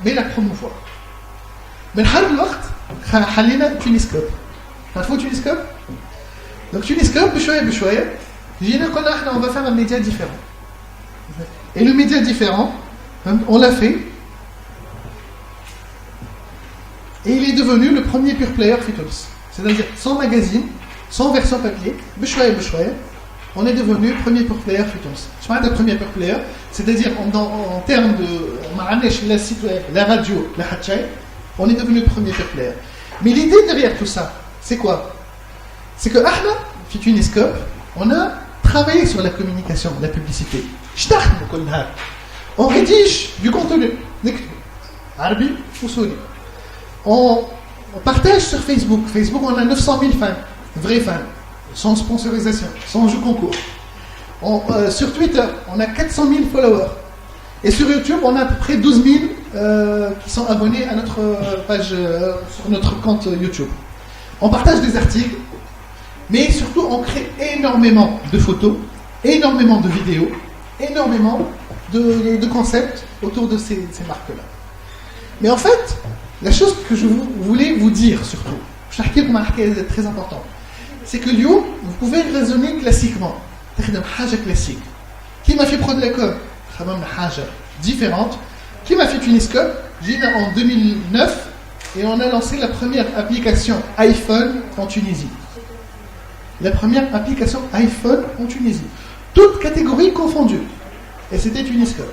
mais la promouvoir. من حرب الوقت حلينا تونسكوب. تعرفوا تونسكوب؟ Donc Tuniscope, بشوية, on va faire un média différent. Et le média différent, on l'a fait. Et il est devenu le premier pure player Fitouns. C'est-à-dire sans magazine, sans version papier, بشوية, on est devenu premier pure player Fitouns. Je parle de premier pure player, c'est-à-dire en termes de la site web, la radio, la hatchay, on est devenu premier pure player. Mais l'idée derrière tout ça, c'est quoi? C'est que احنا في Tuniscope, on a travaillé sur la communication, la publicité. On rédige du contenu. Arabi ou Souli. On partage sur Facebook. Facebook, on a 900 000 fans, vrais fans, sans sponsorisation, sans jeu concours. Sur Twitter, on a 400 000 followers. Et sur YouTube, on a à peu près 12 000 qui sont abonnés à notre page, sur notre compte YouTube. On partage des articles. Mais surtout, on crée énormément de photos énormément de vidéos, énormément de concepts autour de ces marques-là. Mais en fait, la chose que je voulais vous dire surtout, c'est très important, c'est que Lyon, vous pouvez raisonner classiquement. Classique. Qui m'a fait Prodlecom? Différente. Qui m'a fait Tuniscope? J'ai en 2009 et on a lancé la première application iPhone en Tunisie. La première application iPhone en Tunisie. Toutes catégories confondues. Et c'était Tuniscope.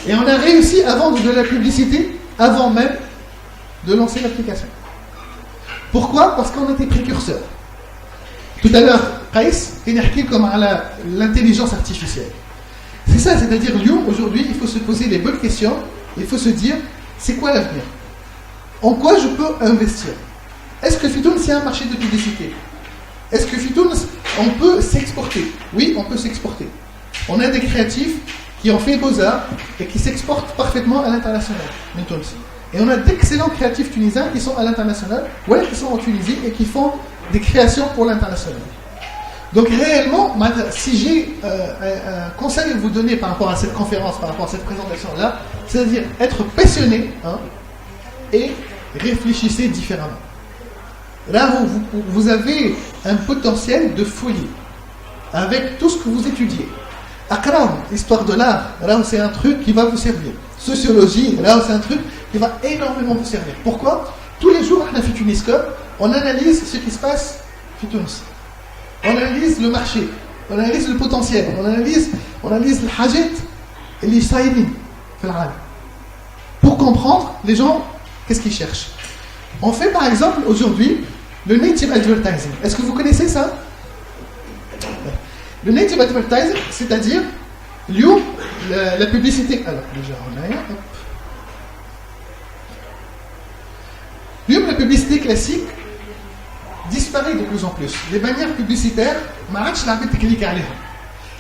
Et on a réussi à vendre de la publicité avant même de lancer l'application. Pourquoi? Parce qu'on était précurseurs. Tout à l'heure, Qais, il a expliqué comme l'intelligence artificielle. C'est ça, c'est-à-dire Lyon, aujourd'hui, il faut se poser les bonnes questions, il faut se dire, c'est quoi l'avenir? En quoi je peux investir? Est-ce que Fitoun, c'est un marché de publicité? Est-ce que Fitoun, on peut s'exporter? Oui, on peut s'exporter. On a des créatifs qui ont fait Beaux-Arts et qui s'exportent parfaitement à l'international. Et on a d'excellents créatifs tunisiens qui sont à l'international, ouais, qui sont en Tunisie et qui font des créations pour l'international. Donc réellement, si j'ai un conseil à vous donner par rapport à cette conférence, par rapport à cette présentation-là, c'est-à-dire être passionné et réfléchissez différemment. Là, vous avez un potentiel de folie avec tout ce que vous étudiez. Akram, histoire de l'art, là c'est un truc qui va vous servir. Sociologie, là c'est un truc qui va énormément vous servir. Pourquoi? Tous les jours, on a fait Tuniscope, on analyse ce qui se passe à Tunis. On analyse le marché, on analyse le potentiel, on analyse le hajet et les saïdines pour comprendre les gens, qu'est-ce qu'ils cherchent. On fait par exemple aujourd'hui le native advertising. Est-ce que vous connaissez ça? Le native advertising, c'est-à-dire la publicité. Alors, déjà, on a rien. La publicité classique disparaît de plus en plus. Les bannières publicitaires,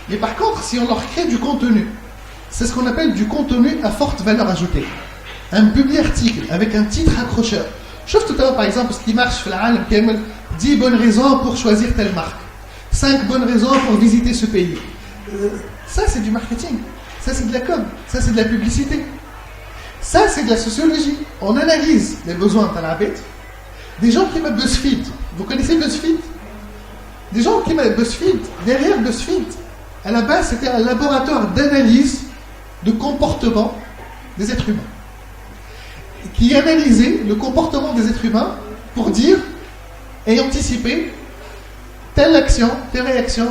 mais par contre, si on leur crée du contenu, c'est ce qu'on appelle du contenu à forte valeur ajoutée. Un publi-article avec un titre accrocheur. Chose tout à l'heure, par exemple, ce qui marche, 10 bonnes raisons pour choisir telle marque. 5 bonnes raisons pour visiter ce pays. Ça, c'est du marketing. Ça, c'est de la com. Ça, c'est de la publicité. Ça, c'est de la sociologie. On analyse les besoins de la bête. Des gens qui mettent BuzzFeed. Vous connaissez BuzzFeed? Des gens qui mettent BuzzFeed. Derrière BuzzFeed, à la base, c'était un laboratoire d'analyse de comportement des êtres humains. Qui analysait le comportement des êtres humains pour dire et anticiper telle action, telle réaction.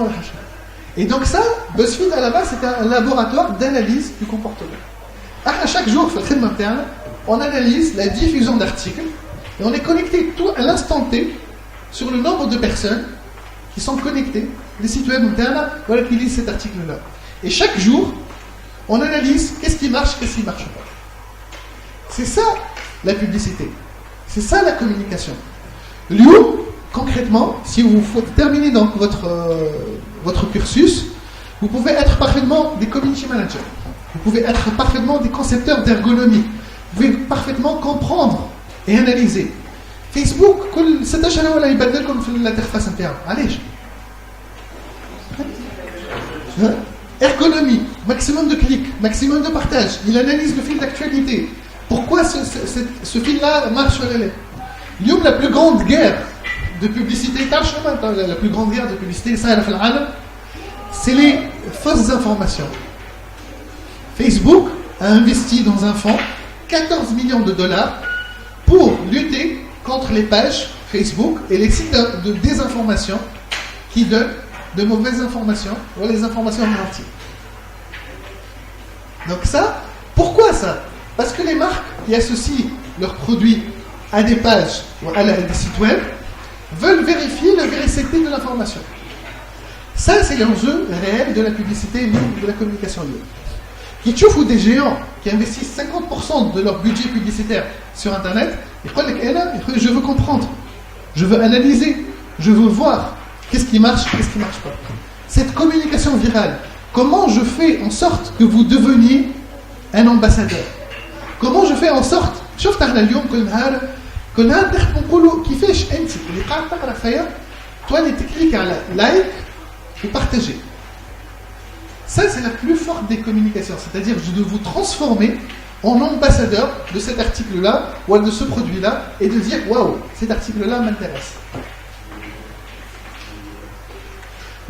Et donc ça, BuzzFeed à la base, c'était un laboratoire d'analyse du comportement. À chaque jour, on analyse la diffusion d'articles et on est connecté tout à l'instant T sur le nombre de personnes qui sont connectées, les sites web internes, voilà, qui lisent cet article-là. Et chaque jour, on analyse qu'est-ce qui marche, qu'est-ce qui ne marche pas. C'est ça la publicité. C'est ça la communication. Lyon, concrètement, si vous terminez donc votre cursus, vous pouvez être parfaitement des community managers. Vous pouvez être parfaitement des concepteurs d'ergonomie. Vous pouvez parfaitement comprendre et analyser. Facebook, c'est un channel qui va comme l'interface interne. Allez. Ergonomie, maximum de clics, maximum de partage. Il analyse le fil d'actualité. Pourquoi ce fil-là marche sur les Lyon, la plus grande guerre de publicité, la plus grande guerre de publicité, c'est les fausses informations. Facebook a investi dans un fonds 14 millions de dollars pour lutter contre les pages Facebook et les sites de désinformation qui donnent de mauvaises informations ou les informations menties. Donc ça, pourquoi ça? Parce que les marques qui associent leurs produits à des pages ou à des sites web veulent vérifier la véracité de l'information. Ça, c'est l'enjeu réel de la publicité libre, de la communication libre. Qui trouvent des géants qui investissent 50% de leur budget publicitaire sur Internet, ils disent, je veux comprendre, je veux analyser, je veux voir qu'est-ce qui marche, qu'est-ce qui ne marche pas. Cette communication virale, comment je fais en sorte que vous deveniez un ambassadeur? Comment je fais en sorte, شفت احنا اليوم كل نهار نقولوا كيفاش انت اللي قاعد تقرا فيا تولي تكليك على لايك وبارتاجي. Ça, c'est la plus forte des communications. C'est-à-dire, je dois vous transformer en ambassadeur de cet article-là ou de ce produit-là et de dire « Waouh, cet article-là m'intéresse ».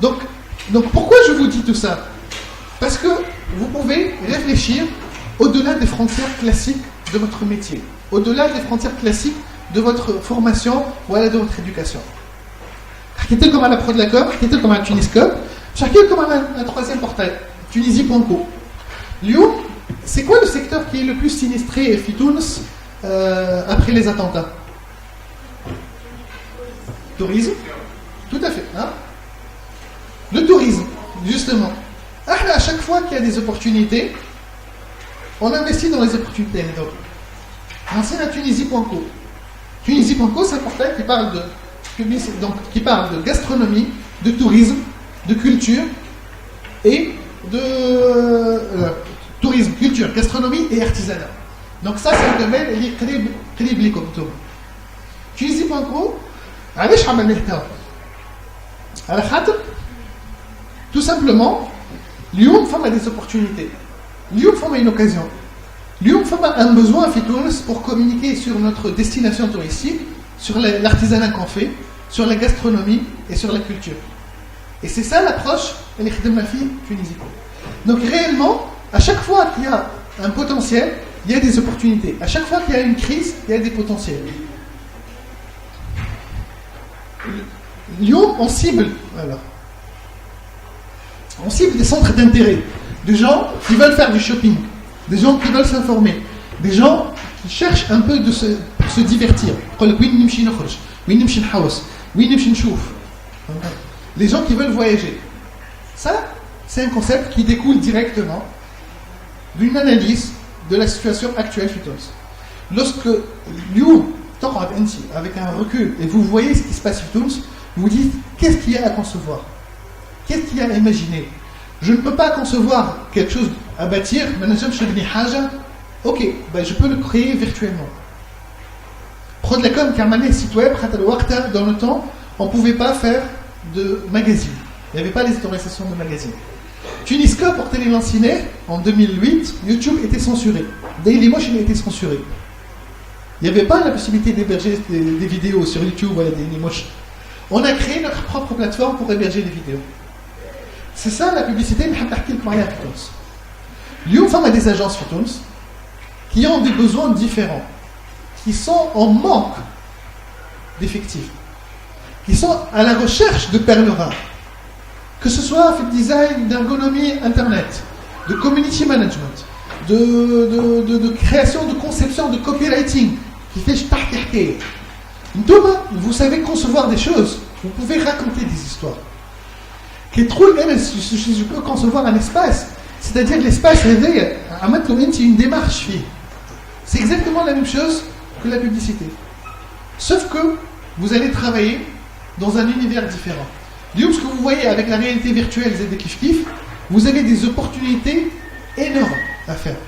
Donc, pourquoi je vous dis tout ça? Parce que vous pouvez réfléchir au-delà des frontières classiques de votre métier, au-delà des frontières classiques de votre formation ou de votre éducation. حكيت لكم على برود لاكوم، حكيت لكم على تونسكوب، باش نحكي لكم على un troisième portail, Tunisie.co. اليوم, c'est quoi le secteur qui est le plus sinistré في تونس après les attentats? Tourisme, tout à fait. Hein? Le tourisme, justement. À chaque fois qu'il y a des opportunités, on investit dans les opportunités. Donc, c'est la Tunisie.co. Tunisie.co, c'est un portail qui parle de gastronomie, de tourisme, de culture et de tourisme, culture, gastronomie et artisanat. Donc ça, c'est un domaine qui est قريب لكم. Tunisie.co, علاش عملناه؟ على خاطر tout simplement, اليوم فما des opportunités. اليوم فما une occasion. اليوم فما un besoin في تونس pour communiquer sur notre destination touristique, sur l'artisanat qu'on fait, sur la gastronomie et sur la culture. Et c'est ça l'approche اللي خدمنا فيه Tunisie. Donc réellement, à chaque fois qu'il y a un potentiel, il y a des opportunités. À chaque fois qu'il y a une crise, il y a des potentiels. Lyon, on cible, alors, on cible des centres d'intérêt, des gens qui veulent faire du shopping, des gens qui veulent s'informer, des gens qui cherchent un peu de se divertir. Les gens qui veulent voyager. Ça, c'est un concept qui découle directement d'une analyse de la situation actuelle chez Tunis. Lorsque Lyon, avec un recul, et vous voyez ce qui se passe chez Tunis, vous vous dites, qu'est-ce qu'il y a à concevoir? Qu'est-ce qu'il y a à imaginer? Je ne peux pas concevoir quelque chose à bâtir, ok, ben je peux le créer virtuellement. Prod la com, car maintenant, site web, dans le temps, on ne pouvait pas faire de magazine. Il n'y avait pas les autorisations de magazine. Tuniscope, pour Télélanciné, en 2008, YouTube était censuré. Dailymotion a été censuré. Il n'y avait pas la possibilité d'héberger des vidéos sur YouTube ou Dailymotion. On a créé notre propre plateforme pour héberger les vidéos. C'est ça la publicité, Lyon a des agences في تونس qui ont des besoins différents, qui sont en manque d'effectifs, qui sont à la recherche de perles rares, que ce soit fait design, d'ergonomie internet, de community management, de création, de conception, de copywriting, qui fait vous savez concevoir des choses, vous pouvez raconter des histoires. Je peux concevoir un espace, c'est-à-dire l'espace réveille à mettre une démarche. C'est exactement la même chose que la publicité. Sauf que vous allez travailler dans un univers différent. Ce que vous voyez avec la réalité virtuelle et des kiff-kiff, vous avez des opportunités énormes à faire.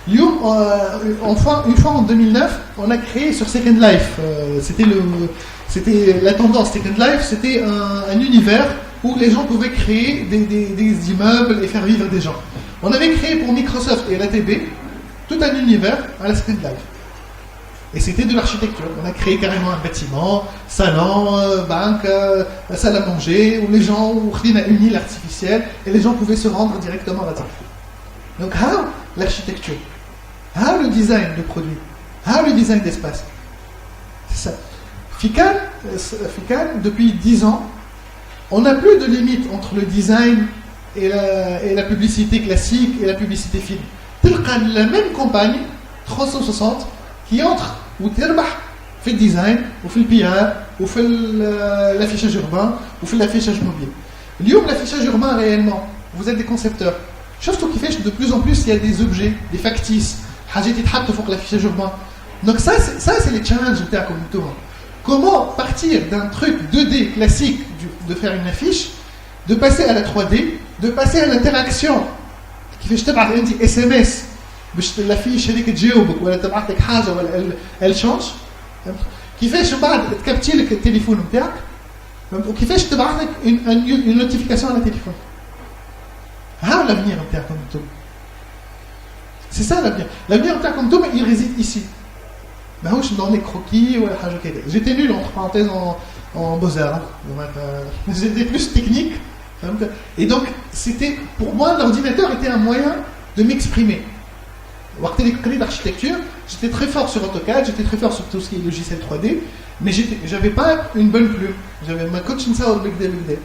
Une fois en 2009, on a créé sur Second Life, c'était la tendance Second Life, c'était un univers où les gens pouvaient créer des immeubles et faire vivre des gens. On avait créé pour Microsoft et l'ATB tout un univers à la Second Life. Et c'était de l'architecture. On a créé carrément un bâtiment, salon, banque, salle à manger, où les gens, où on a une île artificielle, et les gens pouvaient se rendre directement là-dedans. Donc, l'architecture, le design de produits, le design d'espace. C'est ça. FICAN, depuis 10 ans, on n'a plus de limite entre le design et la publicité classique et la publicité film. La même campagne, 360, qui entre ou تربح في الديزاين وفي البي ار وفي l'affichage urbain وفي l'affichage mobile. اليوم l'affichage urbain réellement, vous êtes des concepteurs. Chose qui fait de plus en plus il y a des objets, des factices, حاجات يتحطوا فوق l'affichage urbain. Donc ça c'est les challenges نتاعكم انتوما. Comment partir d'un truc 2D classique de faire une affiche, de passer à la 3D, de passer à l'interaction كيفاش تبعث انت SMS باش الافيش هذيك تجاوبك ولا تبعث لك حاجه ولا ال شونج كيفاش من بعد تكابتشي لك التليفون نتاعك وكيفاش تبعث لك une notification على التليفون Ah, l'avenir intercommunal. C'est ça l'avenir. L'avenir intercommunal, il réside ici. Ben, je suis dans les croquis ou j'étais nul entre parenthèses en beaux-arts. J'étais plus technique. Et donc, pour moi, l'ordinateur était un moyen de m'exprimer. L'architecture, j'étais très fort sur AutoCAD, j'étais très fort sur tout ce qui est logiciel 3D, mais j'avais pas une bonne plume. J'avais ma coach ça au BigD.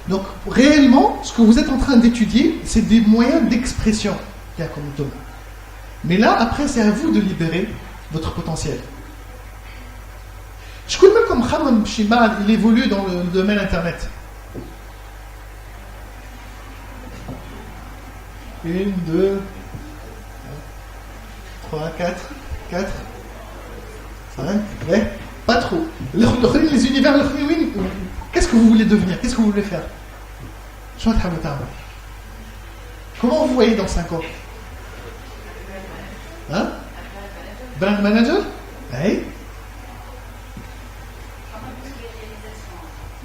Donc, réellement, ce que vous êtes en train d'étudier, c'est des moyens d'expression qu'il y a comme tome. Mais là, après, c'est à vous de libérer votre potentiel. Je connais comme Khamam Shimad, il évolue dans le domaine Internet. 1, 2, 3, 4, 5, ouais, pas trop. Les univers, qu'est-ce que vous voulez devenir? Qu'est-ce que vous voulez faire? Comment vous voyez dans 5 ans? Hein? Brand manager? Oui.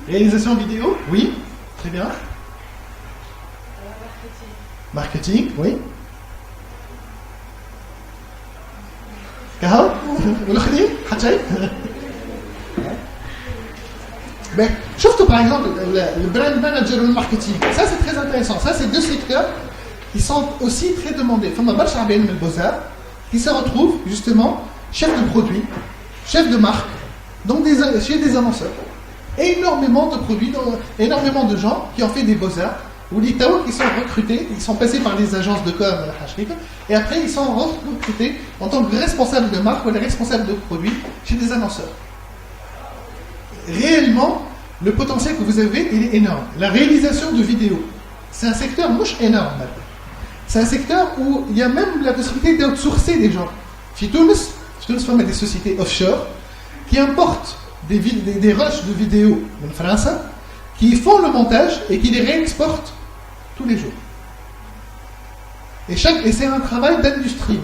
Réalisation vidéo? Oui. Très bien. Marketing? Oui. Kahal? Ben, surtout par exemple le brand manager ou le marketing, ça c'est très intéressant. Ça c'est deux secteurs qui sont aussi très demandés. Fama Barcha Abel Beaux-Arts qui se retrouvent justement chef de produit, chef de marque, donc chez des annonceurs. Énormément de produits, énormément de gens qui ont fait des beaux-arts, ou les Tao qui sont recrutés, ils sont passés par des agences de com, et après ils sont recrutés en tant que responsables de marque ou les responsables de produits chez des annonceurs. Réellement, le potentiel que vous avez, il est énorme. La réalisation de vidéos, c'est un secteur mouche énorme. C'est un secteur où il y a même la possibilité d'outsourcer des gens. Chez Tunis, il y a des sociétés offshore qui importent des rushs de vidéos en France, qui font le montage et qui les réexportent tous les jours. Et c'est un travail d'industrie,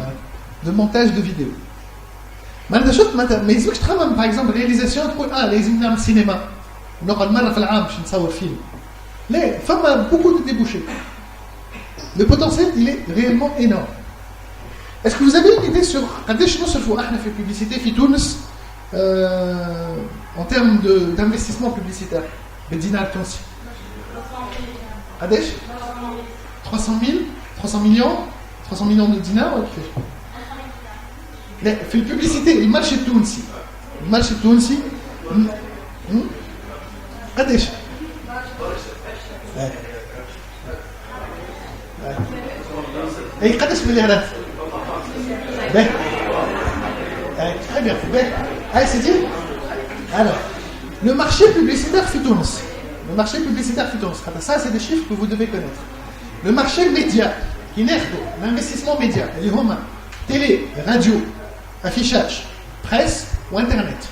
de montage de vidéos. Mais je travaille par exemple réalisation les images de cinéma. On aura mal à faire un film. Mais il y a beaucoup de débouchés. Le potentiel, il est réellement énorme. Est-ce que vous avez une idée sur fait publicité في تونس en termes d'investissement publicitaire? بالدينار التونسي. قداش؟ 300 millions de dinars ولا كيفاش؟ لا في الببليسيتي المارشي التونسي قداش؟ اي قداش مليارات؟ Très bien. Allez, c'est dit? Alors, le marché publicitaire Tunis. Le marché publicitaire Tunis. Ça, c'est des chiffres que vous devez connaître. Le marché média, l'investissement média, les romains, télé, radio, affichage, presse ou internet.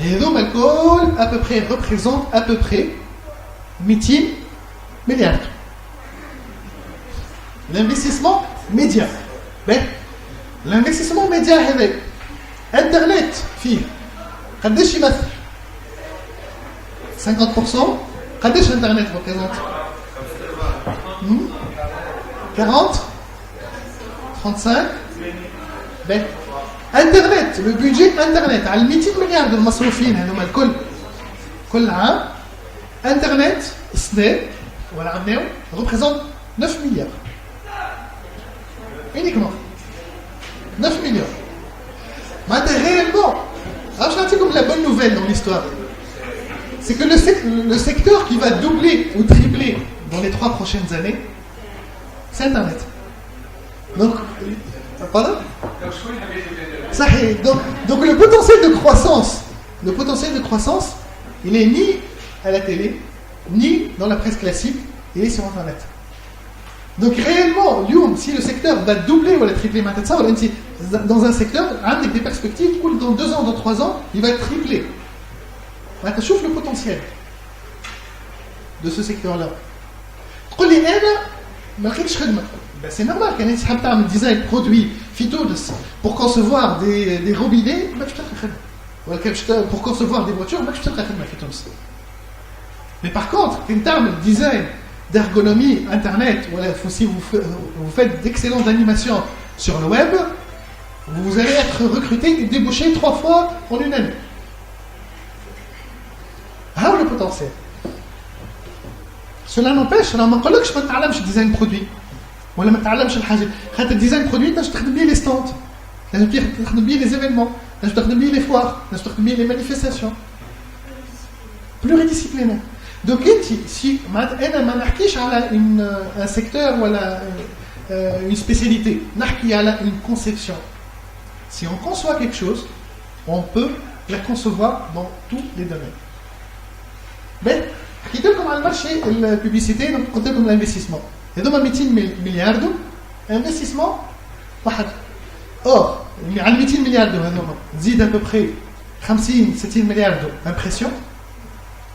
Et donc, l'alcool, représente à peu près 1000 milliards. L'investissement média. L'investissement média avec Internet, fille. قديش يمثل 50%. قديش Internet représente 40 35. Internet, le budget Internet على 200 مليار دول المصروفين هذوما الكل كل عام. Internet السنة ولا عمناو représente 9 milliards uniquement 9 millions. Mais réellement, je comme la bonne nouvelle dans l'histoire, c'est que le secteur qui va doubler ou tripler dans les 3 prochaines années, c'est Internet. Donc, pardon? Donc le potentiel de croissance, il est ni à la télé, ni dans la presse classique, il est sur Internet. Donc réellement, si le secteur va doubler ou tripler, dans un secteur, avec des perspectives, dans 2 ans, dans 3 ans, il va tripler. Tu trouves le potentiel de ce secteur-là. C'est normal qu'un un design produit pour concevoir des robinets, pour concevoir des voitures, mais par contre, en termes de design, d'ergonomie Internet, voilà, si vous faites d'excellentes animations sur le web, vous allez être recruté et débauché 3 fois en une année. Ah, le potentiel. Cela n'empêche, أنا ما نقولكش ما تتعلمش ديزاين برودوي ولا ما تتعلمش الحاجة، خاطر الديزاين برودوي تنجم تخدم بيه لي ستاند، تنجم تخدم بيه لي زيفينمون، تنجم تخدم بيه لي فوار، تنجم تخدم بيه لي مانيفيستاسيون. Pluridisciplinaire. Donc, si أنا ما نحكيش على un secteur ولا une spécialité, نحكي على une conception. Si on conçoit quelque chose, on peut la concevoir dans tous les domaines. Ben, حكيت لكم على المارشي الببليسيتي، donc قلت لكم l'investissement. هذوما 200 مليار دو investissement واحد. Or, على 200 مليار دو هذوما نزيد à peu près 50-60 مليار دو impression,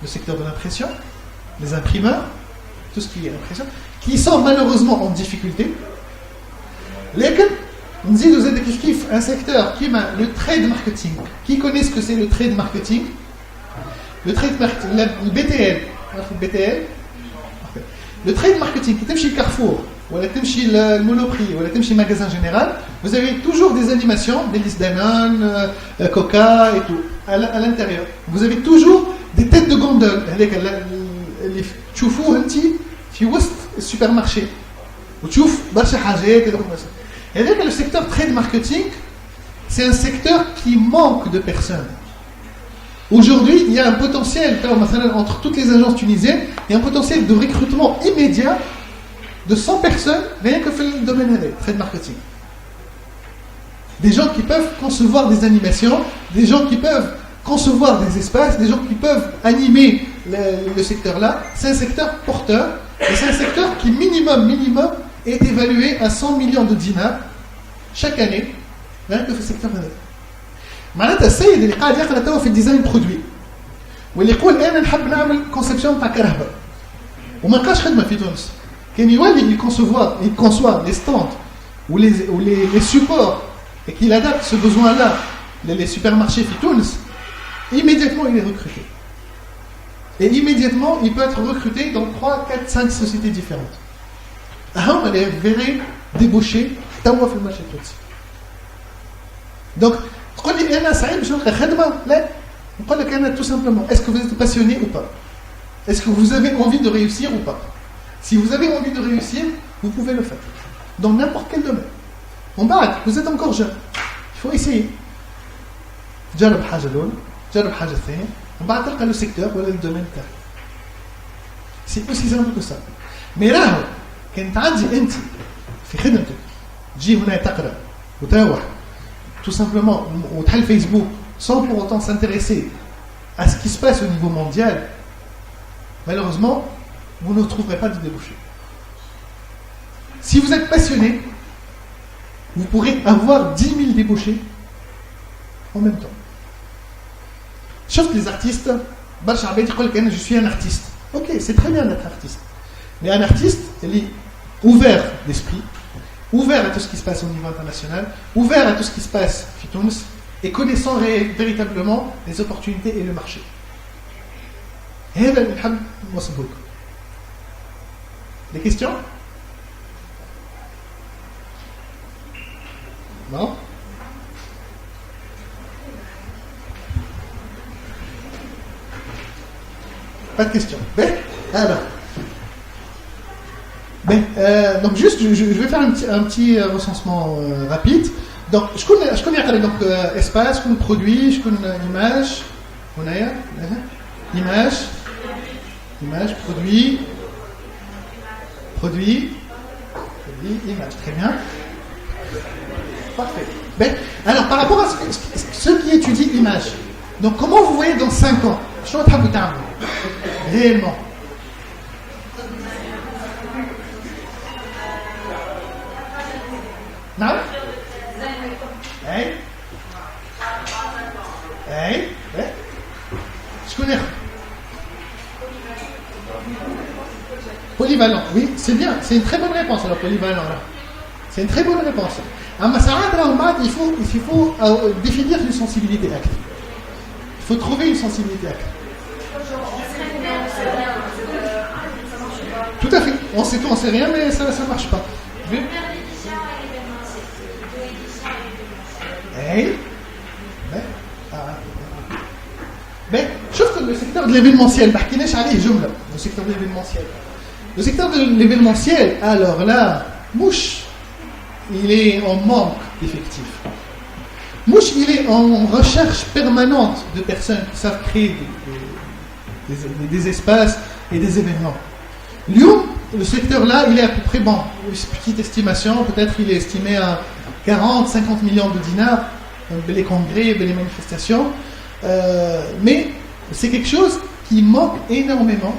le secteur de l'impression, les imprimeurs, tout ce qui est impression, qui sont malheureusement en difficulté. Lesquels نزيد زاد كيف un secteur qui a le trade marketing. Qui connaît ce que c'est le trade marketing? Le trade marketing, le BTL. Le BTL. Le trade marketing, qui est chez Carrefour, ou chez le Monoprix, ou chez le magasin général, vous avez toujours des animations, des listes Danone, Coca et tout, à l'intérieur. Vous avez toujours des têtes de gondole. اللي تشوفوه انت في وسط السوبر وتشوف برشا حاجات. Et le secteur trade marketing, c'est un secteur qui manque de personnes. Aujourd'hui, il y a un potentiel, entre toutes les agences tunisiennes, il y a un potentiel de recrutement immédiat de 100 personnes, rien que fait le domaine de trade marketing. Des gens qui peuvent concevoir des animations, des gens qui peuvent concevoir des espaces, des gens qui peuvent animer le secteur-là. C'est un secteur porteur, et c'est un secteur qui minimum est évalué à 100 millions de dinars chaque année, rien que في السيكتور هذا. معناتها السيد اللي قاعد يقرا توا في الديزاين برودوي واللي يقول انا نحب نعمل كونسيبسيون تاع كرهبه وما لقاش خدمه في تونس، كان يولي يكونسوا les stands ou les supports et qu'il adapte ce besoin-là les supermarchés في تونس, immédiatement il est recruté. Et immédiatement il peut être recruté dans 3, 4, 5 sociétés différentes. هم اللي verraient débaucher توا في المارشي التونسي. Donc تقول لي انا سعيد باش نلقى خدمه؟ لا، نقول لك انا tout simplement, est-ce que vous êtes passionné ou pas? Est-ce que vous avez envie de réussir ou pas? Si vous avez envie de réussir, vous pouvez le faire dans n'importe quel domaine. En بعد vous êtes encore jeune, il faut essayer. جرب حاجه الاولى، جرب حاجه الثانيه، ومن بعد تلقى لو سيكتور ولا الدومين تاعك. سي اوسي سامبل كو سا. مي راهو كان تعدي انت في خدمتك تجي هنا تقرا وتروح tout simplement وتحل فيسبوك sans pour autant s'intéresser à ce qui se passe au niveau mondial, malheureusement vous ne trouverez pas de débouché. Si vous êtes passionné, vous pourrez avoir 10 000 débouchés en même temps. Sauf que les artistes, je suis un artiste. Ok, c'est très bien d'être artiste. Mais un artiste, il est ouvert d'esprit, ouvert à tout ce qui se passe au niveau international, ouvert à tout ce qui se passe à Tunis, et connaissant véritablement les opportunités et le marché. Des questions? Non? Pas de questions. Ben, alors. Donc juste, je vais faire un petit recensement rapide. Donc, je connais donc espace, je connais produit, je connais image, image, produit, image, très bien. Parfait. Ben, alors, par rapport à ceux qui étudient image, donc comment vous voyez dans 5 ans? Réellement. Non? Je connais. Polyvalent, oui, c'est bien. C'est une très bonne réponse, alors, polyvalent. Là. C'est une très bonne réponse. Il faut définir une sensibilité active. Il faut trouver une sensibilité active. Tout à fait. On sait tout, on sait rien, mais ça ne marche pas. Mais... Mais شوف le secteur de l'événementiel, ما حكيناش عليه جملة. Le secteur de l'événementiel. Le secteur de l'événementiel, alors là, mouche, il est en manque d'effectifs. Mouche, il est en recherche permanente de personnes qui savent créer des espaces et des événements. Lyon, le secteur là, il est à peu près, bon, petite estimation, peut-être il est estimé à 40-50 millions de dinars, les congrès, les manifestations, mais c'est quelque chose qui manque énormément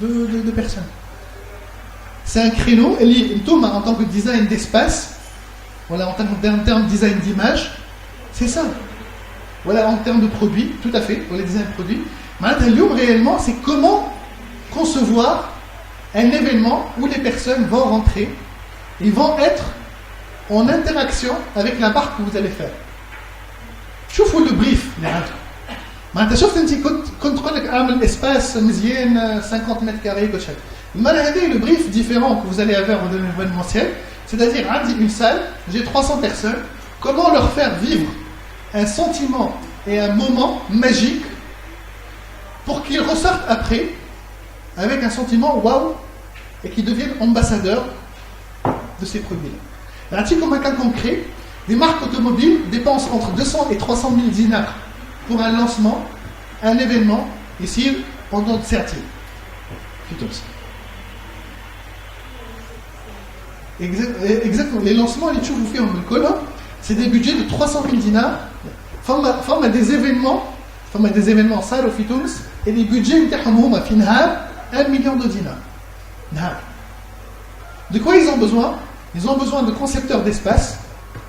de personnes. C'est un créneau, et Thomas, en tant que design d'espace, voilà, en termes de design d'image, c'est ça. Voilà, en termes de produits, tout à fait, pour les designs de produits. Maintenant, réellement, c'est comment concevoir un événement où les personnes vont rentrer, ils vont être en interaction avec la marque que vous allez faire. شوفوا le brief اللي عندكم. معناتها شفت انت كنت تقول لك اعمل اسباس مزيان 50 متر كاري كل شيء. المره هذه le brief différent que vous allez avoir au événementiel, c'est-à-dire عندي une salle, j'ai 300 personnes, comment leur faire vivre un sentiment et un moment magique pour qu'ils ressortent après avec un sentiment waouh et qu'ils deviennent ambassadeurs de ces produits-là. Un petit comme un cas concret, des marques automobiles dépensent entre 200 et 300 000 dinars pour un lancement, un événement, ici, pendant certain. Plutôt ça. Exactement. Les lancements, les choses vous faites en colonne, c'est des budgets de 300 000 dinars. Forme à des événements, ça au Fitous, et les budgets, à final, 1 million de dinars. De quoi ils ont besoin? Ils ont besoin de concepteurs d'espace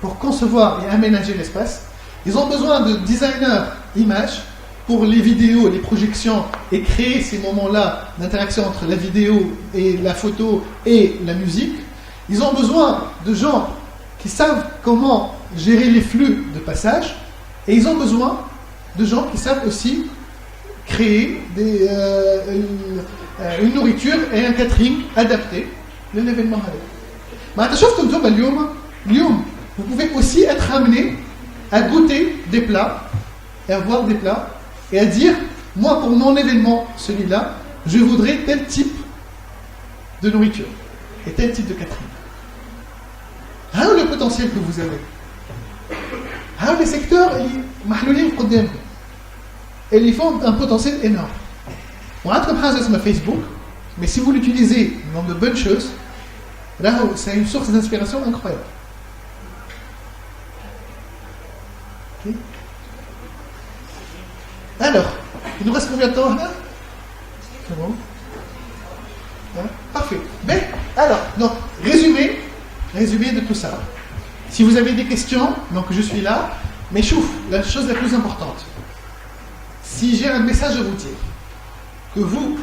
pour concevoir et aménager l'espace. Ils ont besoin de designers images pour les vidéos, les projections et créer ces moments-là d'interaction entre la vidéo et la photo et la musique. Ils ont besoin de gens qui savent comment gérer les flux de passage et ils ont besoin de gens qui savent aussi créer une nourriture et un catering adapté de l'événement. Vous pouvez aussi être amené à goûter des plats et à voir des plats et à dire, moi pour mon événement, celui-là, je voudrais tel type de nourriture et tel type de catering. Le potentiel que vous avez. Les secteurs, ils font un potentiel énorme. On a comme Facebook, mais si vous l'utilisez dans de bonnes choses, là, c'est une source d'inspiration incroyable. Okay. Alors, il nous reste combien de temps là? C'est bon. Parfait. Mais, alors, donc, résumé de tout ça. Si vous avez des questions, donc je suis là, mais chouf, la chose la plus importante. Si j'ai un message à vous dire, que vous,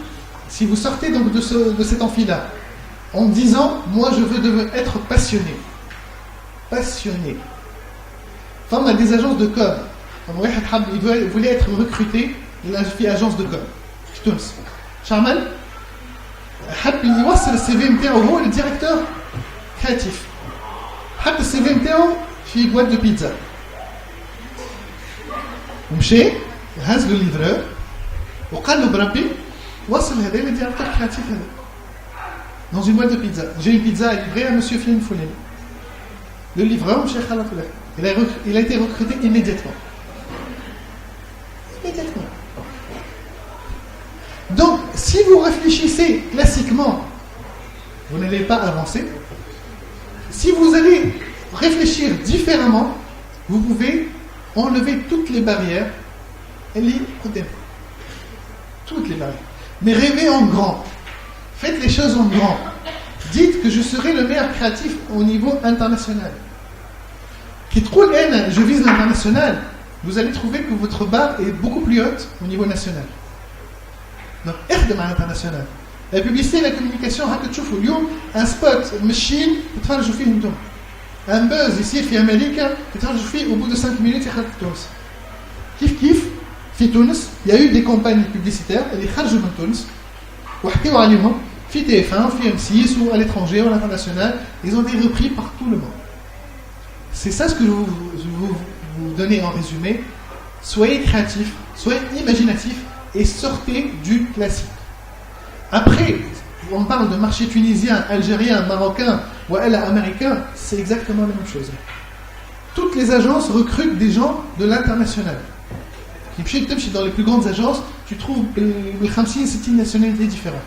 si vous sortez donc de cet amphi-là, en disant, moi je veux être passionné. Passionné. Enfin, on a des agences de com. Il voulait être recruté, il a fait agence de com. Je tourne. Charmal, il voit le CV MTO, le directeur créatif. Le CV MTO, fait une boîte de pizza. ومشي هز له الليفرور وقال له بربي وصل هذا le directeur créatif dans une boîte de pizza. J'ai une pizza livrée à monsieur Flynn Foulin. Le livreur, monsieur Khalafoulah, il a été recruté immédiatement. Donc, si vous réfléchissez classiquement, vous n'allez pas avancer. Si vous allez réfléchir différemment, vous pouvez enlever toutes les barrières. Toutes les barrières. Mais rêvez en grand. Faites les choses en grand. Dites que je serai le meilleur créatif au niveau international. Je vise l'international. Vous allez trouver que votre barre est beaucoup plus haute au niveau national. Donc, اخدم على l'international. La publicité et la communication, un spot, machine, un buzz ici, في أمريكا, au bout de 5 minutes, Kif, في Tunis, il y a eu des campagnes publicitaires, et les خرجوا من Tunis, وحكيوا عليهم في TF1 في M6 ou à l'étranger ou à l'international, ils ont été repris par tout le monde. C'est ça ce que je vous donner en résumé. Soyez créatifs, soyez imaginatifs et sortez du classique. Après, on parle de marché tunisien, algérien, marocain ou américain, c'est exactement la même chose. Toutes les agences recrutent des gens de l'international. Dans les plus grandes agences, tu trouves 50-60 nationalités différentes.